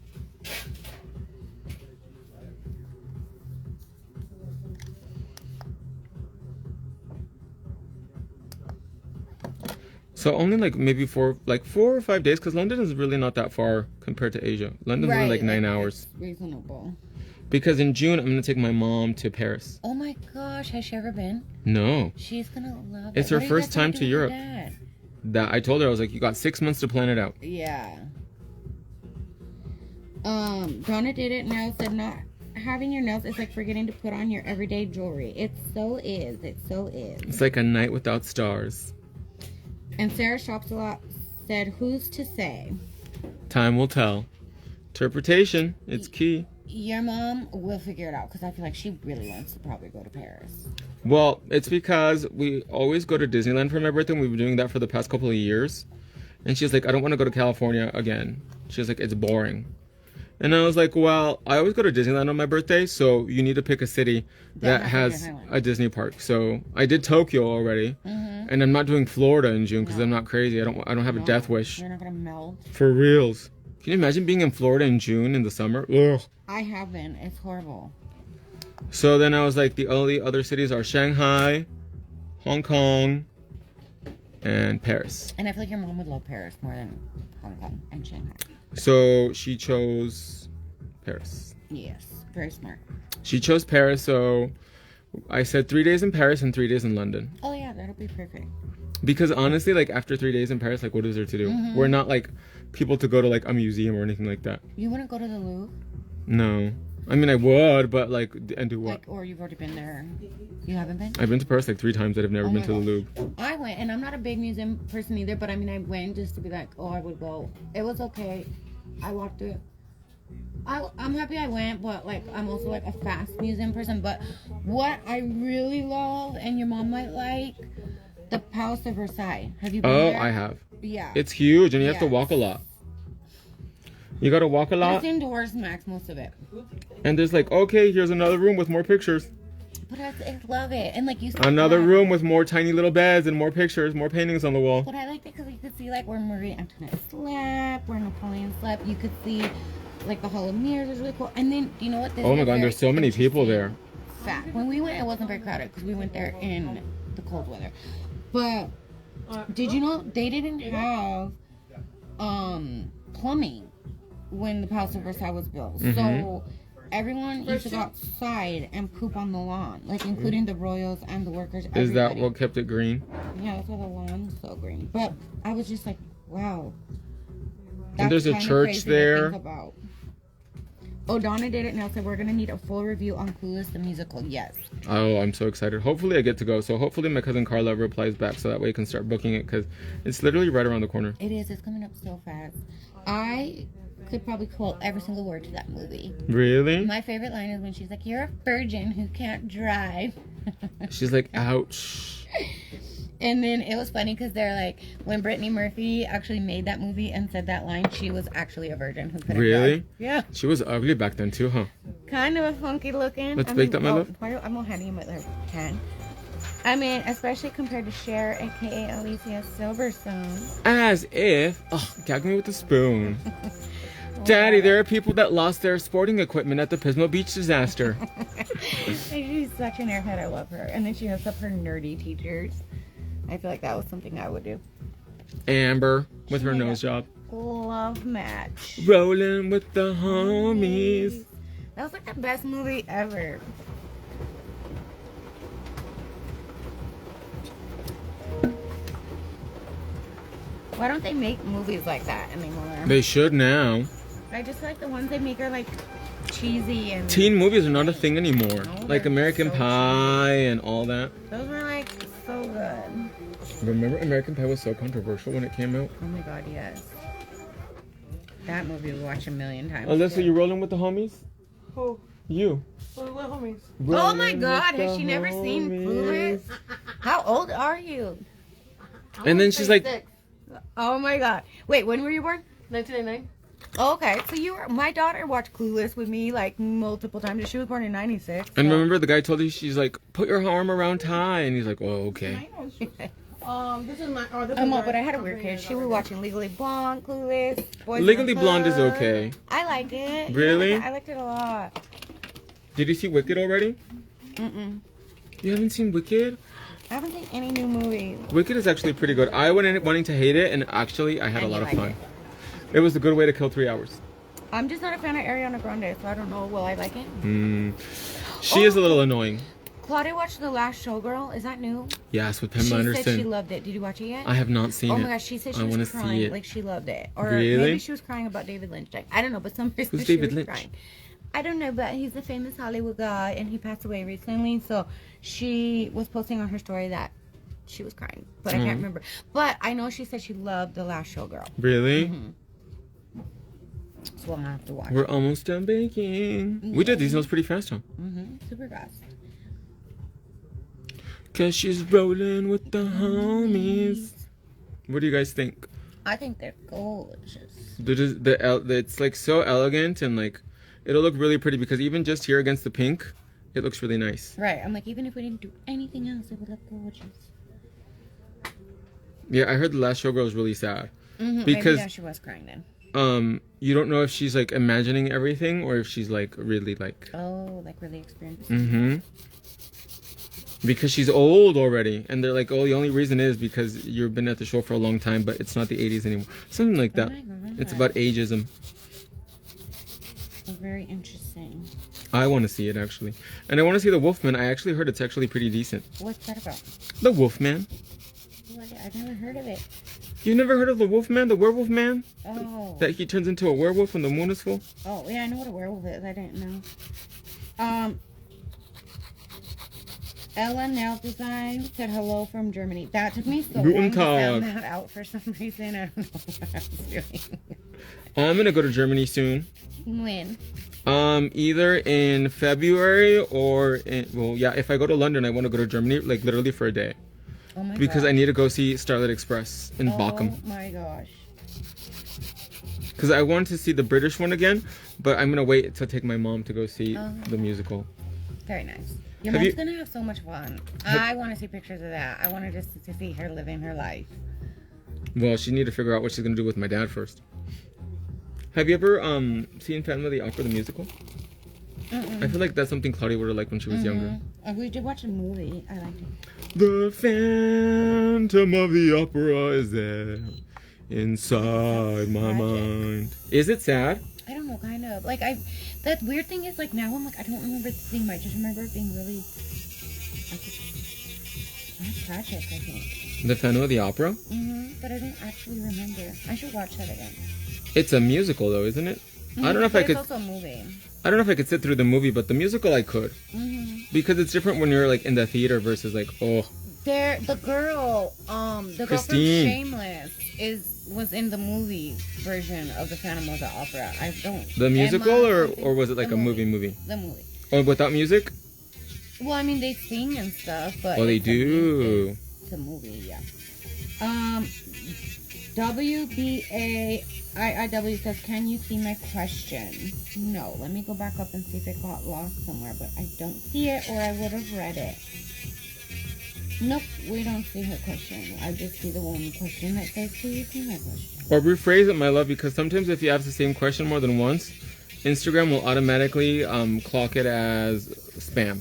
So only like maybe 4 or 5 days, because London is really not that far compared to Asia. London's only like 9 hours. It's reasonable. Because in June I'm gonna take my mom to Paris. Oh my gosh, has she ever been? No, She's gonna love it. It's her What are you first guys gonna time do to with Europe. that? that I told her I was like, you got 6 months to plan it out. Yeah. Donna did it now, said not having your nails is like forgetting to put on your everyday jewelry. It so is. It so is. It's like a night without stars. And Sarah shops a lot, said, who's to say? Time will tell. Interpretation, it's key. Your mom will figure it out because I feel like she really wants to probably go to Paris. Well, it's because we always go to Disneyland for my birthday, and we've been doing that for the past couple of years. And she's like, I don't want to go to California again. She's like, it's boring. And I was like, well, I always go to Disneyland on my birthday, so you need to pick a city that has a Disney park. So I did Tokyo already, and I'm not doing Florida in June because I'm not crazy. I don't have a death wish. You're not gonna melt. For reals. Can you imagine being in Florida in June in the summer? Ugh. I haven't. It's horrible. So then I was like, the only other cities are Shanghai, Hong Kong, and Paris. And I feel like your mom would love Paris more than Hong Kong and Shanghai. So she chose Paris. Yes, very smart. She chose Paris, so I said 3 days in Paris and 3 days in London. Oh yeah, that'll be perfect. Because honestly, like after 3 days in Paris, like what is there to do? We're not like people to go to like a museum or anything like that. You want to go to the Louvre? No. I mean, I would, but like, and do what? Like, or you've already been there? You haven't been? I've been to Paris like 3 times, but I've never Oh been my to the gosh. Louvre. I went, and I'm not a big museum person either, but I mean, I went just to be like, oh, I would go. It was okay. I walked through it. I'm happy I went, but like, I'm also like a fast museum person. But what I really love, and your mom might like, the Palace of Versailles. Have you been Oh, there? I have. Yeah. It's huge, and you have to Yes. walk a lot. You gotta walk a lot. It's indoors, Max, most of it. And there's like, okay, here's another room with more pictures. But I love it. And like you said, Another room with more tiny little beds and more pictures, more paintings on the wall. But I liked it because you could see like where Marie Antoinette slept, where Napoleon slept. You could see like the Hall of Mirrors is really cool. And then, do you know what? This Oh my is god, very there's so many people there. fact. When we went, it wasn't very crowded because we went there in the cold weather. But did you know they didn't have plumbing when the Palace of Versailles was built? So everyone used to go outside and poop on the lawn, like including the royals and the workers. Is that everybody. what kept it green? Yeah, that's why the lawn's so green. But I was just like, wow. And there's a kinda church crazy to there. think about. Oh, Donna did it now. Said we're gonna need a full review on Clueless the musical. Yes. Oh, I'm so excited. Hopefully I get to go. So hopefully my cousin Carla replies back so that way I can start booking it because it's literally right around the corner. It is. It's coming up so fast. I could probably quote every single word to that movie. Really? My favorite line is when she's like, "You're a virgin who can't drive." She's like, ouch. And then it was funny because they're like, when Brittany Murphy actually made that movie and said that line, she was actually a virgin who couldn't Really? drive. Yeah. She was ugly back then too, huh? Kind of a funky looking. Let's bake that, my love. I'm gonna hand you my other can. I mean, especially compared to Cher, aka Alicia Silverstone. As if. Oh, gag me with a spoon. Daddy, there are people that lost their sporting equipment at the Pismo Beach disaster. She's such an airhead. I love her. And then she has up her nerdy teachers. I feel like that was something I would do. Amber with her made nose a- job. Love match. Rolling with the homies. That was like the best movie ever. Why don't they make movies like that anymore? They should now. I just feel like the ones they make are like cheesy and Teen movies are not a thing anymore. No, Like they're American so Pie and all that. those were like so good. Remember American Pie was so controversial when it came out? Oh my god, yes. That movie we watched a million times. Alyssa, you rolling with the homies? Who? You. What homies? Oh my Rolling god, with has the she never seen homies. Clueless? How old are you? And then she's like, 6, Oh my god. Wait, when were you born? 1989. Oh, okay, so you were. My daughter watched Clueless with me like multiple times. She was born in '96. and remember the guy told you, she's like, put your arm around Ty. And he's like, oh, okay. This is my. Oh, this I'm is old, but I had a I'm weird bringing kid. it She over was there. watching Legally Blonde, Clueless. Boys in Legally the Blonde is Hood. okay. I liked it. Really? Yeah, I liked it a lot. Did you see Wicked already? Mm-mm. You haven't seen Wicked? I haven't seen any new movies. Wicked is actually pretty good. I went in wanting to hate it, and actually I had a And lot you of liked fun. it. It was a good way to kill 3 hours. I'm just not a fan of Ariana Grande, so I don't know. Will I like it? She is a little annoying. Claudia watched The Last Showgirl. Is that new? Yes, with She Pamela said she Anderson. loved it. Did you watch it yet? I have not seen Oh it. my gosh, she said she I was wanna crying. see it. Like she loved it. Or Really? maybe she was crying about David Lynch dying. I don't know, but some reason Who's she David was Lynch? crying. I don't know, but he's a famous Hollywood guy and he passed away recently. So she was posting on her story that she was crying. But I can't remember. But I know she said she loved The Last Showgirl. Really? So I'm gonna have to watch We're almost done baking. We did these notes pretty fast, huh? super fast. Cause she's rolling with the homies. What do you guys think? I think they're gorgeous. It's like so elegant and like it'll look really pretty because even just here against the pink, it looks really nice. Right. I'm like, even if we didn't do anything else, it would look gorgeous. Yeah, I heard the last showgirl is really sad Maybe because yeah, she was crying then. you don't know if she's like imagining everything or if she's like really like Oh, like really experienced. because she's old already and they're like, oh, the only reason is because you've been at the show for a long time, but it's not the 80s anymore, something like that. my God. It's about ageism. Very interesting. I want to see it actually, and I want to see the Wolfman. I actually heard it's actually pretty decent. What's that about? The Wolfman. I've never heard of it. You never heard of the Wolfman, the werewolf man? Oh. That he turns into a werewolf when the moon is full? Oh, yeah, I know what a werewolf is. I didn't know. Ella Nail Design said hello from Germany. That took me so Guten long to sound Tag. that out for some reason. I don't know what I was doing. I'm gonna go to Germany soon. When? Either in February or if I go to London, I want to go to Germany, like literally for a day. Oh my Because gosh. I need to go see Starlight Express in Bochum. Oh my gosh. Because I wanted to see the British one again, but I'm gonna wait to take my mom to go see the musical. Very nice. Your Have mom's you- gonna have so much fun. I want to see pictures of that. I wanted just to see her living her life. Well, she need to figure out what she's gonna do with my dad first. Have you ever seen Phantom of the Opera the musical? I feel like that's something Claudia would have liked when she was younger. We did watch a movie. I liked it. The Phantom of the Opera is there inside my mind. Is it sad? I don't know, kind of. Like, that weird thing is, like, now I'm like, I don't remember the theme. I just remember it being really, like, it's not tragic, I think. The Phantom of the Opera? But I don't actually remember. I should watch that again. It's a musical though, isn't it? I don't know if But I could. It's also a movie. I don't know if I could sit through the movie, but the musical I could. Because it's different when you're like in the theater versus like, oh. The girl from Christine. Shameless was in the movie version of the Phantom of the Opera. I don't. The musical Emma, or was it like the a movie? The movie. Oh, without music? Well, I mean, they sing and stuff, but Oh, they it's do. It's a movie, yeah. WBAIIW says, can you see my question? No. Let me go back up and see if it got lost somewhere, but I don't see it or I would have read it. Nope, we don't see her question. I just see the one question that says, can you see my question? Or rephrase it, my love, because sometimes if you ask the same question more than once, Instagram will automatically clock it as spam.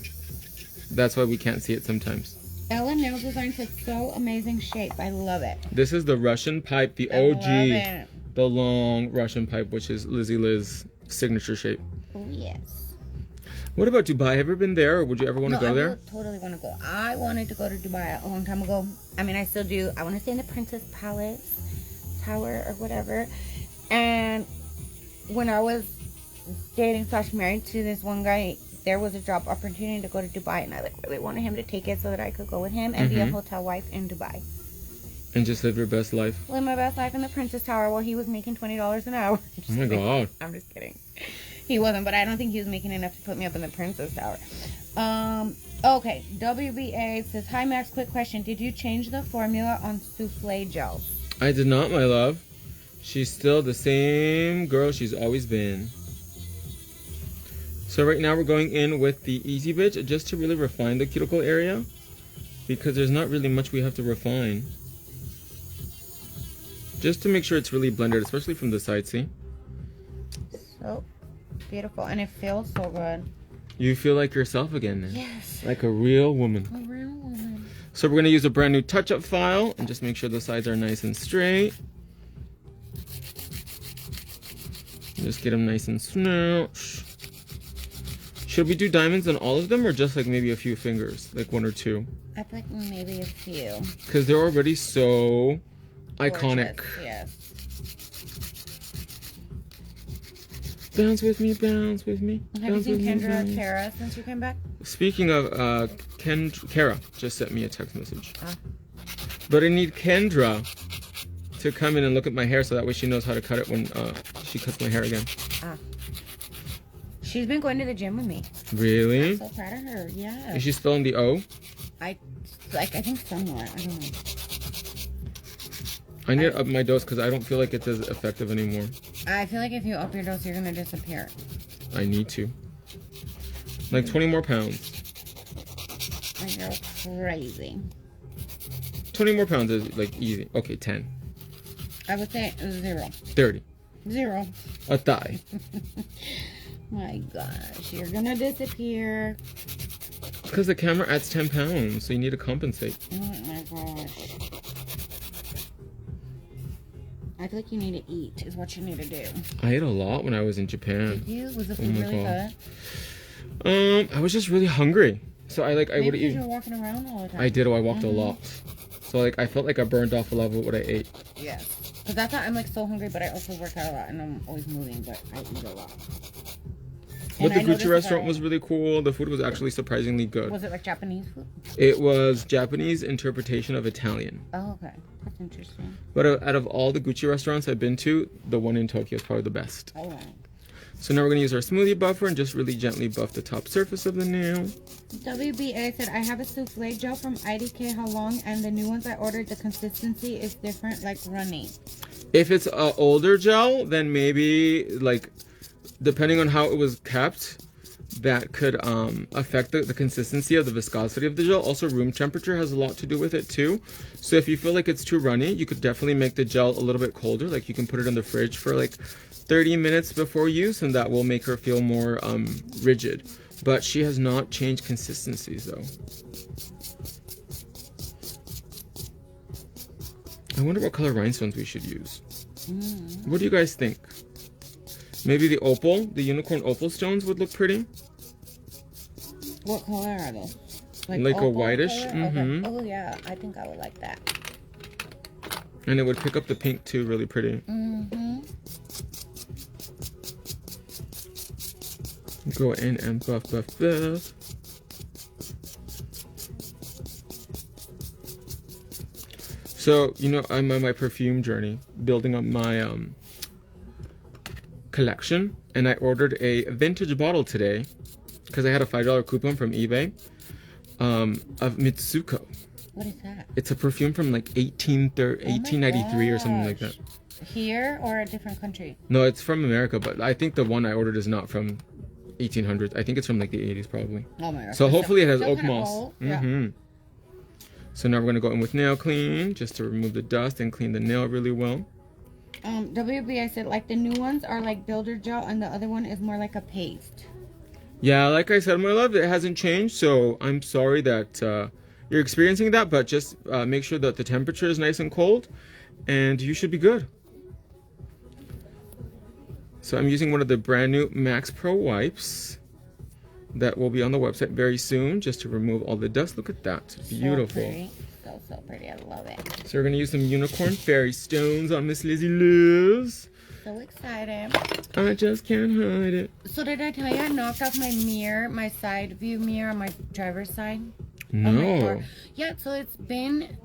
That's why we can't see it sometimes. Ellen Nails Design said, so amazing shape. I love it. This is the Russian pipe, the I love OG, it. the long Russian pipe, which is Lizzie Liz's signature shape. Oh, yes. What about Dubai? Have you ever been there, or would you ever want to go I there? would totally want to go. I wanted to go to Dubai a long time ago. I mean, I still do. I want to stay in the Princess Palace Tower or whatever. And when I was dating / married to this one guy, there was a job opportunity to go to Dubai, and I like really wanted him to take it so that I could go with him and be a hotel wife in Dubai. And just live your best life. Live my best life in the Princess Tower while he was making $20 an hour. Oh my god. I'm just kidding. He wasn't, but I don't think he was making enough to put me up in the Princess Tower. Okay. WBA says, hi Max, quick question. Did you change the formula on souffle gel? I did not, my love. She's still the same girl she's always been. So right now we're going in with the Easy Bitch just to really refine the cuticle area, because there's not really much we have to refine. Just to make sure it's really blended, especially from the side, see? So beautiful, and it feels so good. You feel like yourself again now. Yes. Like a real woman. A real woman. So we're going to use a brand new touch-up file and just make sure the sides are nice and straight. Just get them nice and snouch. Should we do diamonds on all of them, or just like maybe a few fingers? Like 1 or 2? I feel like maybe a few. Because they're already so iconic. Gorgeous, yes. Bounce with me, bounce with me. Have you bounce seen with me, Kendra bounce. Kara since you came back? Speaking of Kara just sent me a text message. Ah. But I need Kendra to come in and look at my hair so that way she knows how to cut it when she cuts my hair again. She's been going to the gym with me. Really? So proud of her. Yeah. Is she spelling the O? I think somewhere. I don't know. I need to up my dose because I don't feel like it's as effective anymore. I feel like if you up your dose, you're gonna disappear. I need to. Like 20 more pounds. Like, you're crazy. 20 more pounds is like easy. Okay, 10. I would say 0. 30. 0. A thigh. My gosh, you're gonna disappear. Because the camera adds 10 pounds, so you need to compensate. Oh my gosh. I feel like you need to eat, is what you need to do. I ate a lot when I was in Japan. Did you? Was the Oh food my really God. good? I was just really hungry. So I would Maybe because eat. you were walking around all the time. I did, I walked a lot. So I felt like I burned off a lot of what I ate. Yes. Because that's why I'm so hungry, but I also work out a lot and I'm always moving, but I eat a lot. But And the I noticed Gucci restaurant that- was really cool. The food was actually surprisingly good. Was it like Japanese food? It was Japanese interpretation of Italian. Oh, okay. That's interesting. But out of all the Gucci restaurants I've been to, the one in Tokyo is probably the best. Oh, wow. So now we're going to use our smoothie buffer and just really gently buff the top surface of the nail. WBA said, I have a souffle gel from IDK How Long, and the new ones I ordered, the consistency is different, like runny. If it's a older gel, then maybe like depending on how it was kept, that could affect the consistency of the viscosity of the gel. Also, room temperature has a lot to do with it too. So if you feel like it's too runny, you could definitely make the gel a little bit colder. Like you can put it in the fridge for like 30 minutes before use, and that will make her feel more rigid. But she has not changed consistencies though. I wonder what color rhinestones we should use. What do you guys think? Maybe the opal, the unicorn opal stones would look pretty. What color are those? Like a opal whitish? color? Mm-hmm. Okay. Oh yeah, I think I would like that. And it would pick up the pink too, really pretty. Mm-hmm. Go in and buff. So, you know, I'm on my perfume journey, building up my collection, and I ordered a vintage bottle today because I had a $5 coupon from eBay of Mitsuko. What is that? It's a perfume from like 1893 or something like that. Here or a different country? No, it's from America, but I think the one I ordered is not from 1800s. I think it's from like the 80s probably. Oh my gosh. So hopefully it has still oak kinda moss. old. Yeah. Mm-hmm. So now we're gonna go in with nail clean just to remove the dust and clean the nail really well. WB, I said like the new ones are like builder gel and the other one is more like a paste. Yeah, like I said, my love, it hasn't changed. So I'm sorry that you're experiencing that, but just make sure that the temperature is nice and cold, and you should be good. So I'm using one of the brand new Max Pro wipes that will be on the website very soon, just to remove all the dust. Look at that, beautiful. So pretty. So pretty. I love it. So we're gonna use some unicorn fairy stones on Miss Lizzie Liz. So excited. I just can't hide it. So did I tell you I knocked off my mirror, my side view mirror on my driver's side? No. On my car? Yeah, so it's been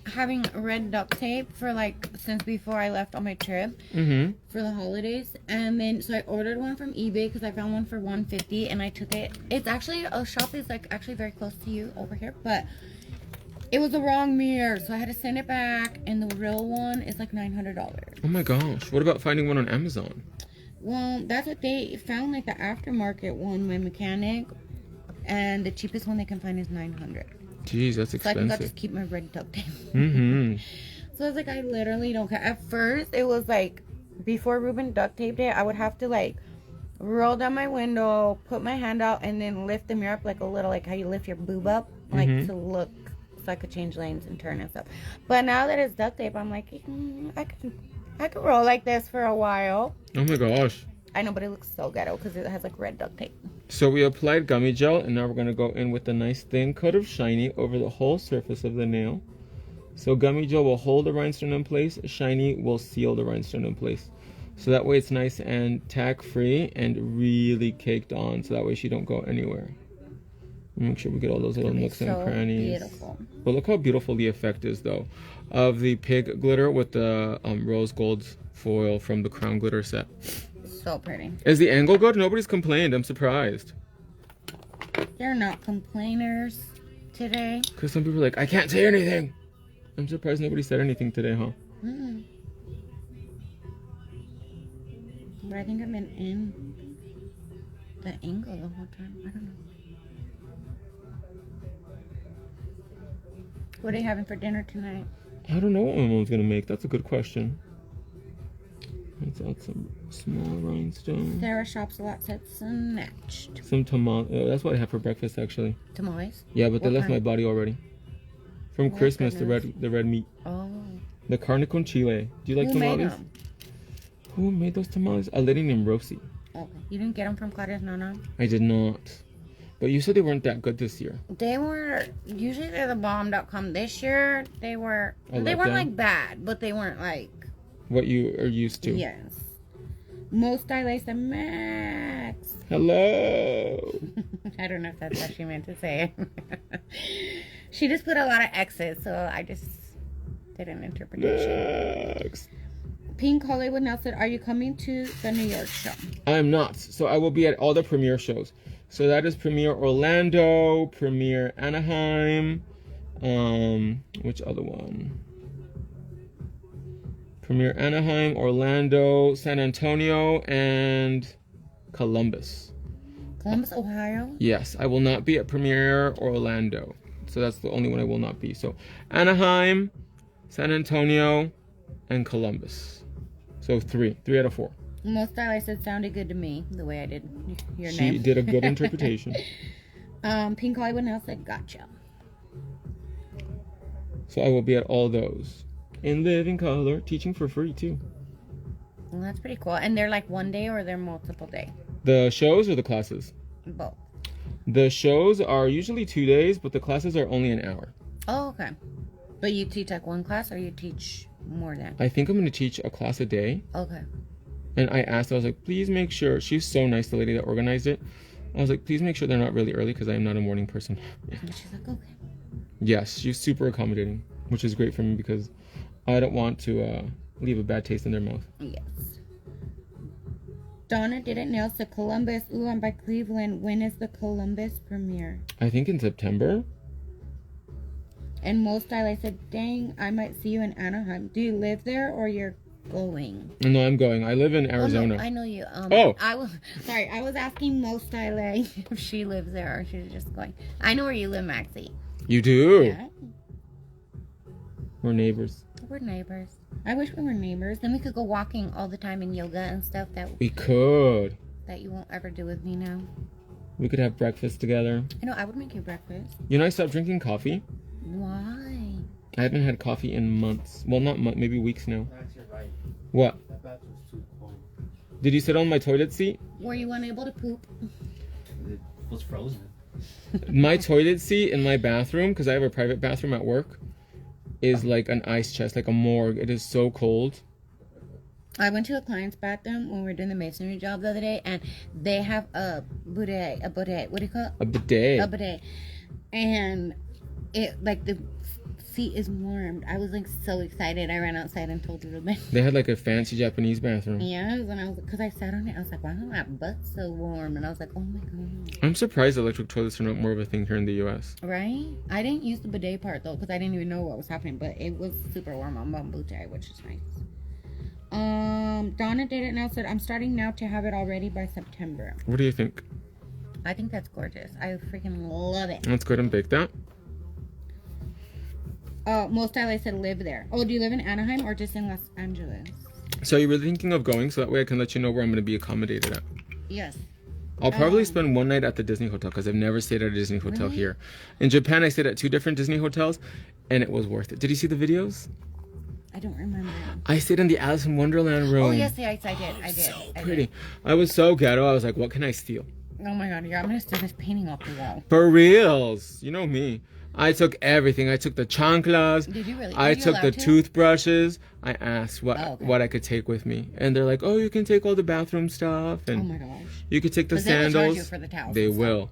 having red duct tape for like since before I left on my trip for the holidays, and then so I ordered one from eBay because I found one for $150 and I took it. It's actually a shop is like actually very close to you over here, but it was the wrong mirror, so I had to send it back, and the real one is like $900. Oh my gosh, what about finding one on Amazon? Well, that's what they found, like the aftermarket one, my mechanic, and the cheapest one they can find is $900. Jeez, that's So I can expensive. just keep my red duct tape. Mm-hmm. So it's like I literally don't care. At first, it was like before Ruben duct taped it, I would have to like roll down my window, put my hand out, and then lift the mirror up like a little, like how you lift your boob up, like to look, so I could change lanes and turn and stuff. But now that it's duct tape, I'm like, I could roll like this for a while. Oh my gosh. I know, but it looks so ghetto because it has like red duct tape. So we applied gummy gel, and now we're going to go in with a nice thin coat of shiny over the whole surface of the nail. So gummy gel will hold the rhinestone in place, shiny will seal the rhinestone in place. So that way it's nice and tack free and really caked on, so that way she don't go anywhere. Make sure we get all those little nooks and crannies. Beautiful. But look how beautiful the effect is though of the pig glitter with the rose gold foil from the crown glitter set. So pretty. Is the angle good? Nobody's complained. I'm surprised. They're not complainers today. Because some people are like, I can't say anything. I'm surprised nobody said anything today, huh? But I think I've been in the angle the whole time. I don't know. What are you having for dinner tonight? I don't know what my mom's going to make. That's a good question. Let's add some small rhinestones. Sarah shops a lot, said snatched. Some tamales. That's what I had for breakfast, actually. Tamales? Yeah, but they What left my kind? body already. From Oh, Christmas, goodness. the red meat. Oh. The carne con chile. Do you like Who made tamales? them? Who made those tamales? A lady named Rosie. Okay. You didn't get them from Claudia's Nana? I did not. But you said they weren't that good this year. They were, usually they're the bomb.com. This year, they were, I they like weren't them. like bad, but they weren't like, What you are used to. yes. Most stylists are Max. Hello. I don't know if that's what she meant to say. She just put a lot of X's, so I just did an interpretation. Max. Pink Hollywood now said, are you coming to the New York show? I am not. So I will be at all the premiere shows. So that is Premiere Orlando, Premiere Anaheim, which other one? Premiere Anaheim, Orlando, San Antonio, and Columbus. Columbus, Ohio. Yes, I will not be at Premiere Orlando. So that's the only one I will not be. So Anaheim, San Antonio, and Columbus. So three out of 4. Most stylists, it sounded good to me the way I did your She name. did a good interpretation. Pink Hollywood Nails said gotcha. So I will be at all those. In living color, teaching for free too. Well, that's pretty cool. And they're like one day or they're multiple day? The shows or the classes? Both. The shows are usually 2 days, but the classes are only an hour. Oh, okay. But you teach like one class or you teach more than? I think I'm going to teach a class a day. Okay. And I asked, I was like, please make sure. She's so nice, the lady that organized it. I was like, please make sure they're not really early because I am not a morning person. And she's like, okay. Yes, she's super accommodating, which is great for me because I don't want to leave a bad taste in their mouth. Yes. Donna did it nails to Columbus. Ooh, I'm by Cleveland. When is the Columbus premiere? I think in September. And most style, I said, dang, I might see you in Anaheim. Do you live there or you're going? No, I'm going. I live in Oh, Arizona. no, I know you. Oh. I was asking most style if she lives there or she's just going. I know where you live, Maxie. You do? Yeah. We're neighbors. We're neighbors. I wish we were neighbors. Then we could go walking all the time in yoga and stuff We could. that you won't ever do with me now. We could have breakfast together. I know, I would make you breakfast. You know, I stopped drinking coffee. Why? I haven't had coffee in months. Well, not months, maybe weeks now. Max, you're right. What? That bathroom's too cold. Did you sit on my toilet seat? Were you unable to poop? It was frozen. My toilet seat in my bathroom, because I have a private bathroom at work, is like an ice chest, like a morgue. It is so cold. I went to a client's bathroom when we were doing the masonry job the other day, and they have a bidet. What do you call it? A bidet. A bidet. And it, like, the seat is warmed. I was, like, so excited. I ran outside and told Ruben. They had like a fancy Japanese bathroom. Yes, and I was, because I sat on it, I was like, wow, my butt's so warm. And I was like, oh my God. I'm surprised electric toilets are not more of a thing here in the U.S. Right? I didn't use the bidet part, though, because I didn't even know what was happening, but it was super warm on Bambute, which is nice. Donna did it now, said, I'm starting now to have it already by September. What do you think? I think that's gorgeous. I freaking love it. Let's go ahead and bake that. Most I said live there. Oh, do you live in Anaheim or just in Los Angeles? So you're really thinking of going, so that way I can let you know where I'm going to be accommodated at. Yes. I'll probably spend one night at the Disney Hotel because I've never stayed at a Disney Hotel Really? here. In Japan, I stayed at 2 different Disney hotels, and it was worth it. Did you see the videos? I don't remember. I stayed in the Alice in Wonderland room. Oh, yes, I did. I did. So I pretty. did. I was so ghetto. I was like, what can I steal? Oh my God, yeah, I'm gonna steal this painting off the wall. For reals. You know me. I took everything. I took the chanclas. Did you really? I Were you took the allowed to? toothbrushes. I asked what Oh, okay. what I could take with me, and they're like, "Oh, you can take all the bathroom stuff, and Oh my gosh. you could take the But they will charge sandals." you for the towels They and stuff. will.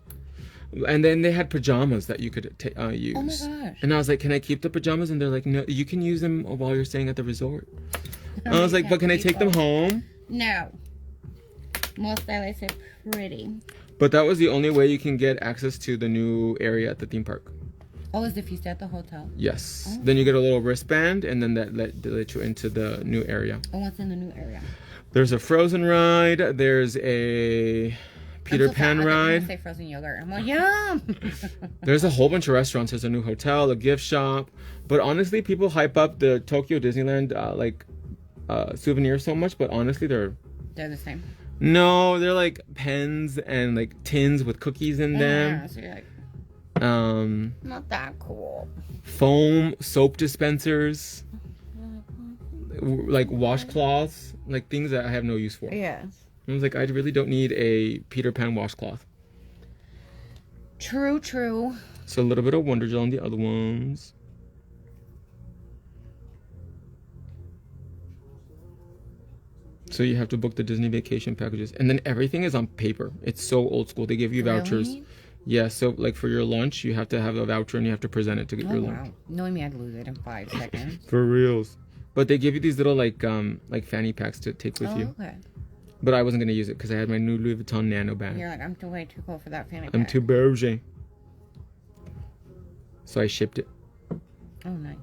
And then they had pajamas that you could use. Oh my gosh. And I was like, "Can I keep the pajamas?" And they're like, "No, you can use them while you're staying at the resort." I was like, "But can I take them home?" No. Most I said pretty. But that was the only way you can get access to the new area at the theme park. Oh, as if you stay at the hotel. Yes. Oh. Then you get a little wristband, and then that let you into the new area. Oh, what's in the new area? There's a Frozen ride. There's a Peter I'm so Pan sad. I thought you were ride. gonna say frozen yogurt. I'm like, yum. There's a whole bunch of restaurants. There's a new hotel, a gift shop. But honestly, people hype up the Tokyo Disneyland souvenirs so much. But honestly, They're the same. they're like pens and like tins with cookies in Yeah, them. so you're like, Um, not that cool. foam soap dispensers, like washcloths, like things that I have no use for. Yes. I was like, I really don't need a Peter Pan washcloth. True, true. So a little bit of Wonder Gel on the other ones. So you have to book the Disney vacation packages. And then everything is on paper. It's so old school. They give you vouchers. Really? Yeah, so like for your lunch, you have to have a voucher and you have to present it to get Oh, your lunch. wow. Knowing me, I'd lose it in 5 seconds. For reals. But they give you these little like fanny packs to take with you. Okay. But I wasn't gonna use it because I had my new Louis Vuitton Nano bag. You're like, I'm too way too cool for that fanny I'm pack. too bougie. So I shipped it. Oh, nice.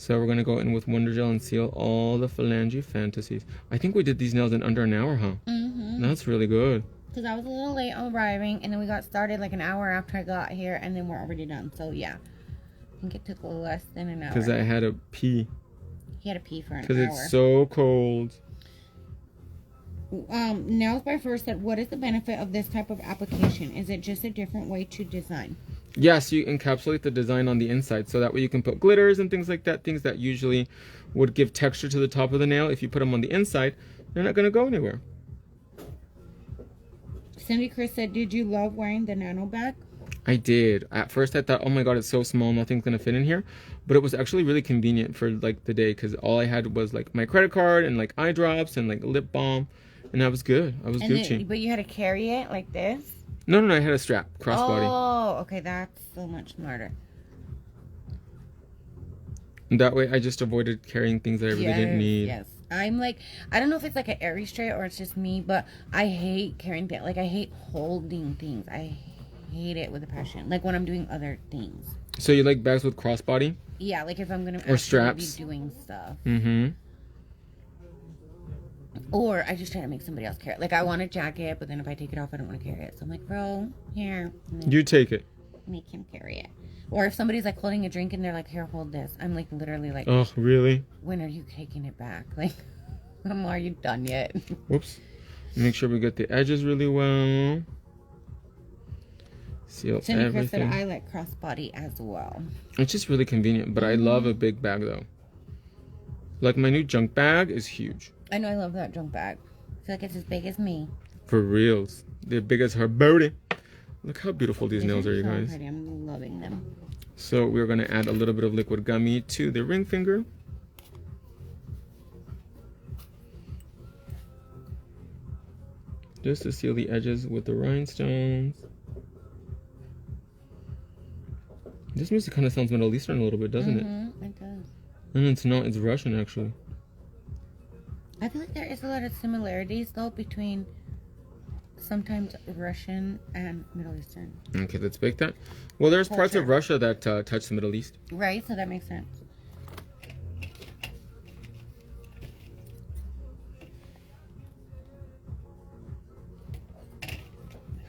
So we're gonna go in with Wonder Gel and seal all the phalange fantasies. I think we did these nails in under an hour, huh? Mm-hmm. That's really good. Because I was a little late on arriving, and then we got started like an hour after I got here, and then we're already done. So yeah, I think it took less than an hour. Because I had to pee. He had to pee for an hour. Because it's so cold. Nails by First said, what is the benefit of this type of application? Is it just a different way to design? Yes, you encapsulate the design on the inside, so that way you can put glitters and things like that, things that usually would give texture to the top of the nail. If you put them on the inside, they're not going to go anywhere. Cindy Chris said, did you love wearing the nano bag? I did. At first I thought, oh my god, it's so small, nothing's going to fit in here. But it was actually really convenient for like the day, because all I had was like my credit card and like eye drops and like lip balm, and I was good. I was Gucci. But you had to carry it like this? No, I had a strap, crossbody. Oh, okay, that's so much smarter. And that way I just avoided carrying things that I really didn't need. Yes. I'm like, I don't know if it's like an Aries trait or it's just me, but I hate carrying things. Like, I hate holding things. I hate it with a passion. Like when I'm doing other things. So you like bags with crossbody? Yeah, like if I'm going to or straps. be doing stuff. Mm-hmm. Or I just try to make somebody else carry it. Like I want a jacket, but then if I take it off, I don't want to carry it. So I'm like, bro, here. You take it. Make him carry it. Or if somebody's like holding a drink and they're like, here, hold this. I'm like literally like, oh, really? when are you taking it back? Like, are you done yet? Whoops. Make sure we get the edges really well. Seal Cindy Chris said, everything. I like crossbody as well. It's just really convenient, but I love a big bag though. Like my new junk bag is huge. I know, I love that junk bag. I feel like it's as big as me. For reals. They're big as her booty. Look how beautiful these nails are, you so guys. pretty. I'm loving them. So we're going to add a little bit of liquid gummy to the ring finger. Just to seal the edges with the rhinestones. This music kind of sounds Middle Eastern a little bit, doesn't it? It does. And it's not, it's Russian actually. I feel like there is a lot of similarities though between sometimes Russian and Middle Eastern. Okay, let's bake that. Well, there's parts of Culture. Russia that touch the Middle East. Right? So that makes sense.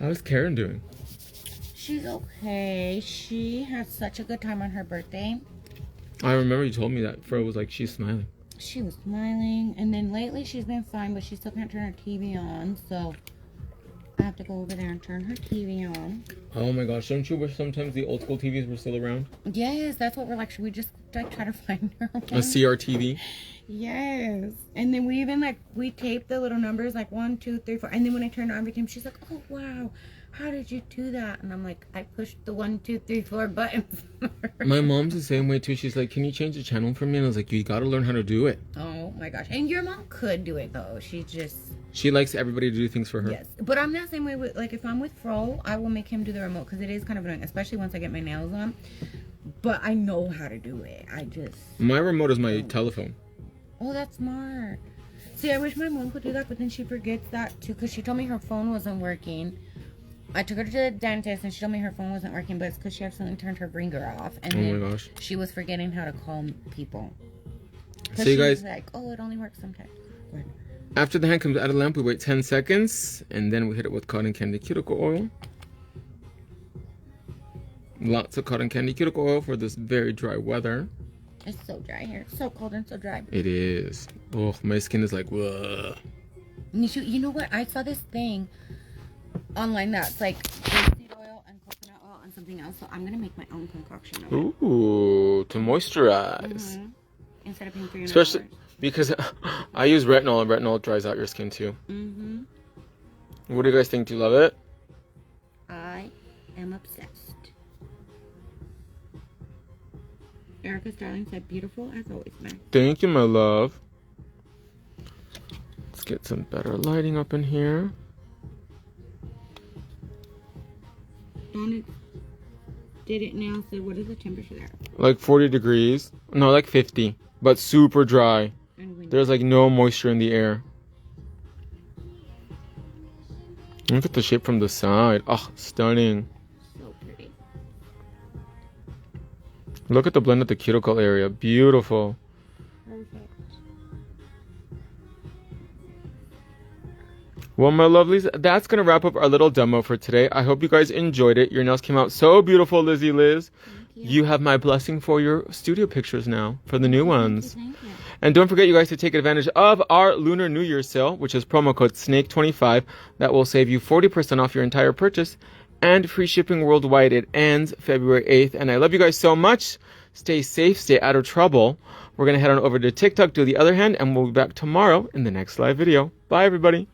How's Karen doing? She's okay. She had such a good time on her birthday. I remember you told me that. Fro was like, she's smiling. She was smiling, and then lately she's been fine, but she still can't turn her TV on, so I have to go over there and turn her TV on. Oh my gosh, don't you wish sometimes the old school TVs were still around? Yes, that's what we're like. Should we just like try to find her one? A CRTV? Yes. And then we even like, we taped the little numbers like 1, 2, 3, 4. And then when I turned it on, became, she's like, oh wow, how did you do that? And I'm like, I pushed the 1, 2, 3, 4 buttons. My mom's the same way too. She's like, can you change the channel for me? And I was like, you gotta learn how to do it. Oh my gosh. And your mom could do it though. She just... She likes everybody to do things for her. Yes. But I'm that same way with, like, if I'm with Fro, I will make him do the remote because it is kind of annoying, especially once I get my nails on. But I know how to do it. I just... My remote is my telephone. Oh, that's smart. See, I wish my mom could do that, but then she forgets that too because she told me her phone wasn't working. I took her to the dentist and she told me her phone wasn't working, but it's because she accidentally turned her ringer off. And Oh then my gosh. she was forgetting how to call people. So you guys, like, oh, it only works sometimes. Go ahead. after the hand comes out of the lamp, we wait 10 seconds and then we hit it with cotton candy cuticle oil. Lots of cotton candy cuticle oil for this very dry weather. It's so dry here. So cold and so dry. It is. Oh, my skin is like, whoa. You know what? I saw this thing online that's like grapeseed oil and coconut oil and something else. So I'm going to make my own concoction of it. Ooh, to moisturize. Mm-hmm. Instead of paying $300. Especially because I use retinol and retinol dries out your skin too. Mm-hmm. What do you guys think? Do you love it? I am obsessed. Erica Starling said, beautiful as always, man. Thank you, my love. Let's get some better lighting up in here. Donna did it now. So what is the temperature there? Like 40 degrees. No, like 50. But super dry. And windy. There's like no moisture in the air. Look at the shape from the side. Oh, stunning. So pretty. Look at the blend at the cuticle area. Beautiful. Perfect. Well, my lovelies, that's going to wrap up our little demo for today. I hope you guys enjoyed it. Your nails came out so beautiful, Lizzie Liz. You have my blessing for your studio pictures now, for the new ones. Thank you. And don't forget, you guys, to take advantage of our Lunar New Year sale, which is promo code SNAKE25. That will save you 40% off your entire purchase and free shipping worldwide. It ends February 8th. And I love you guys so much. Stay safe, stay out of trouble. We're going to head on over to TikTok, do the other hand, and we'll be back tomorrow in the next live video. Bye, everybody.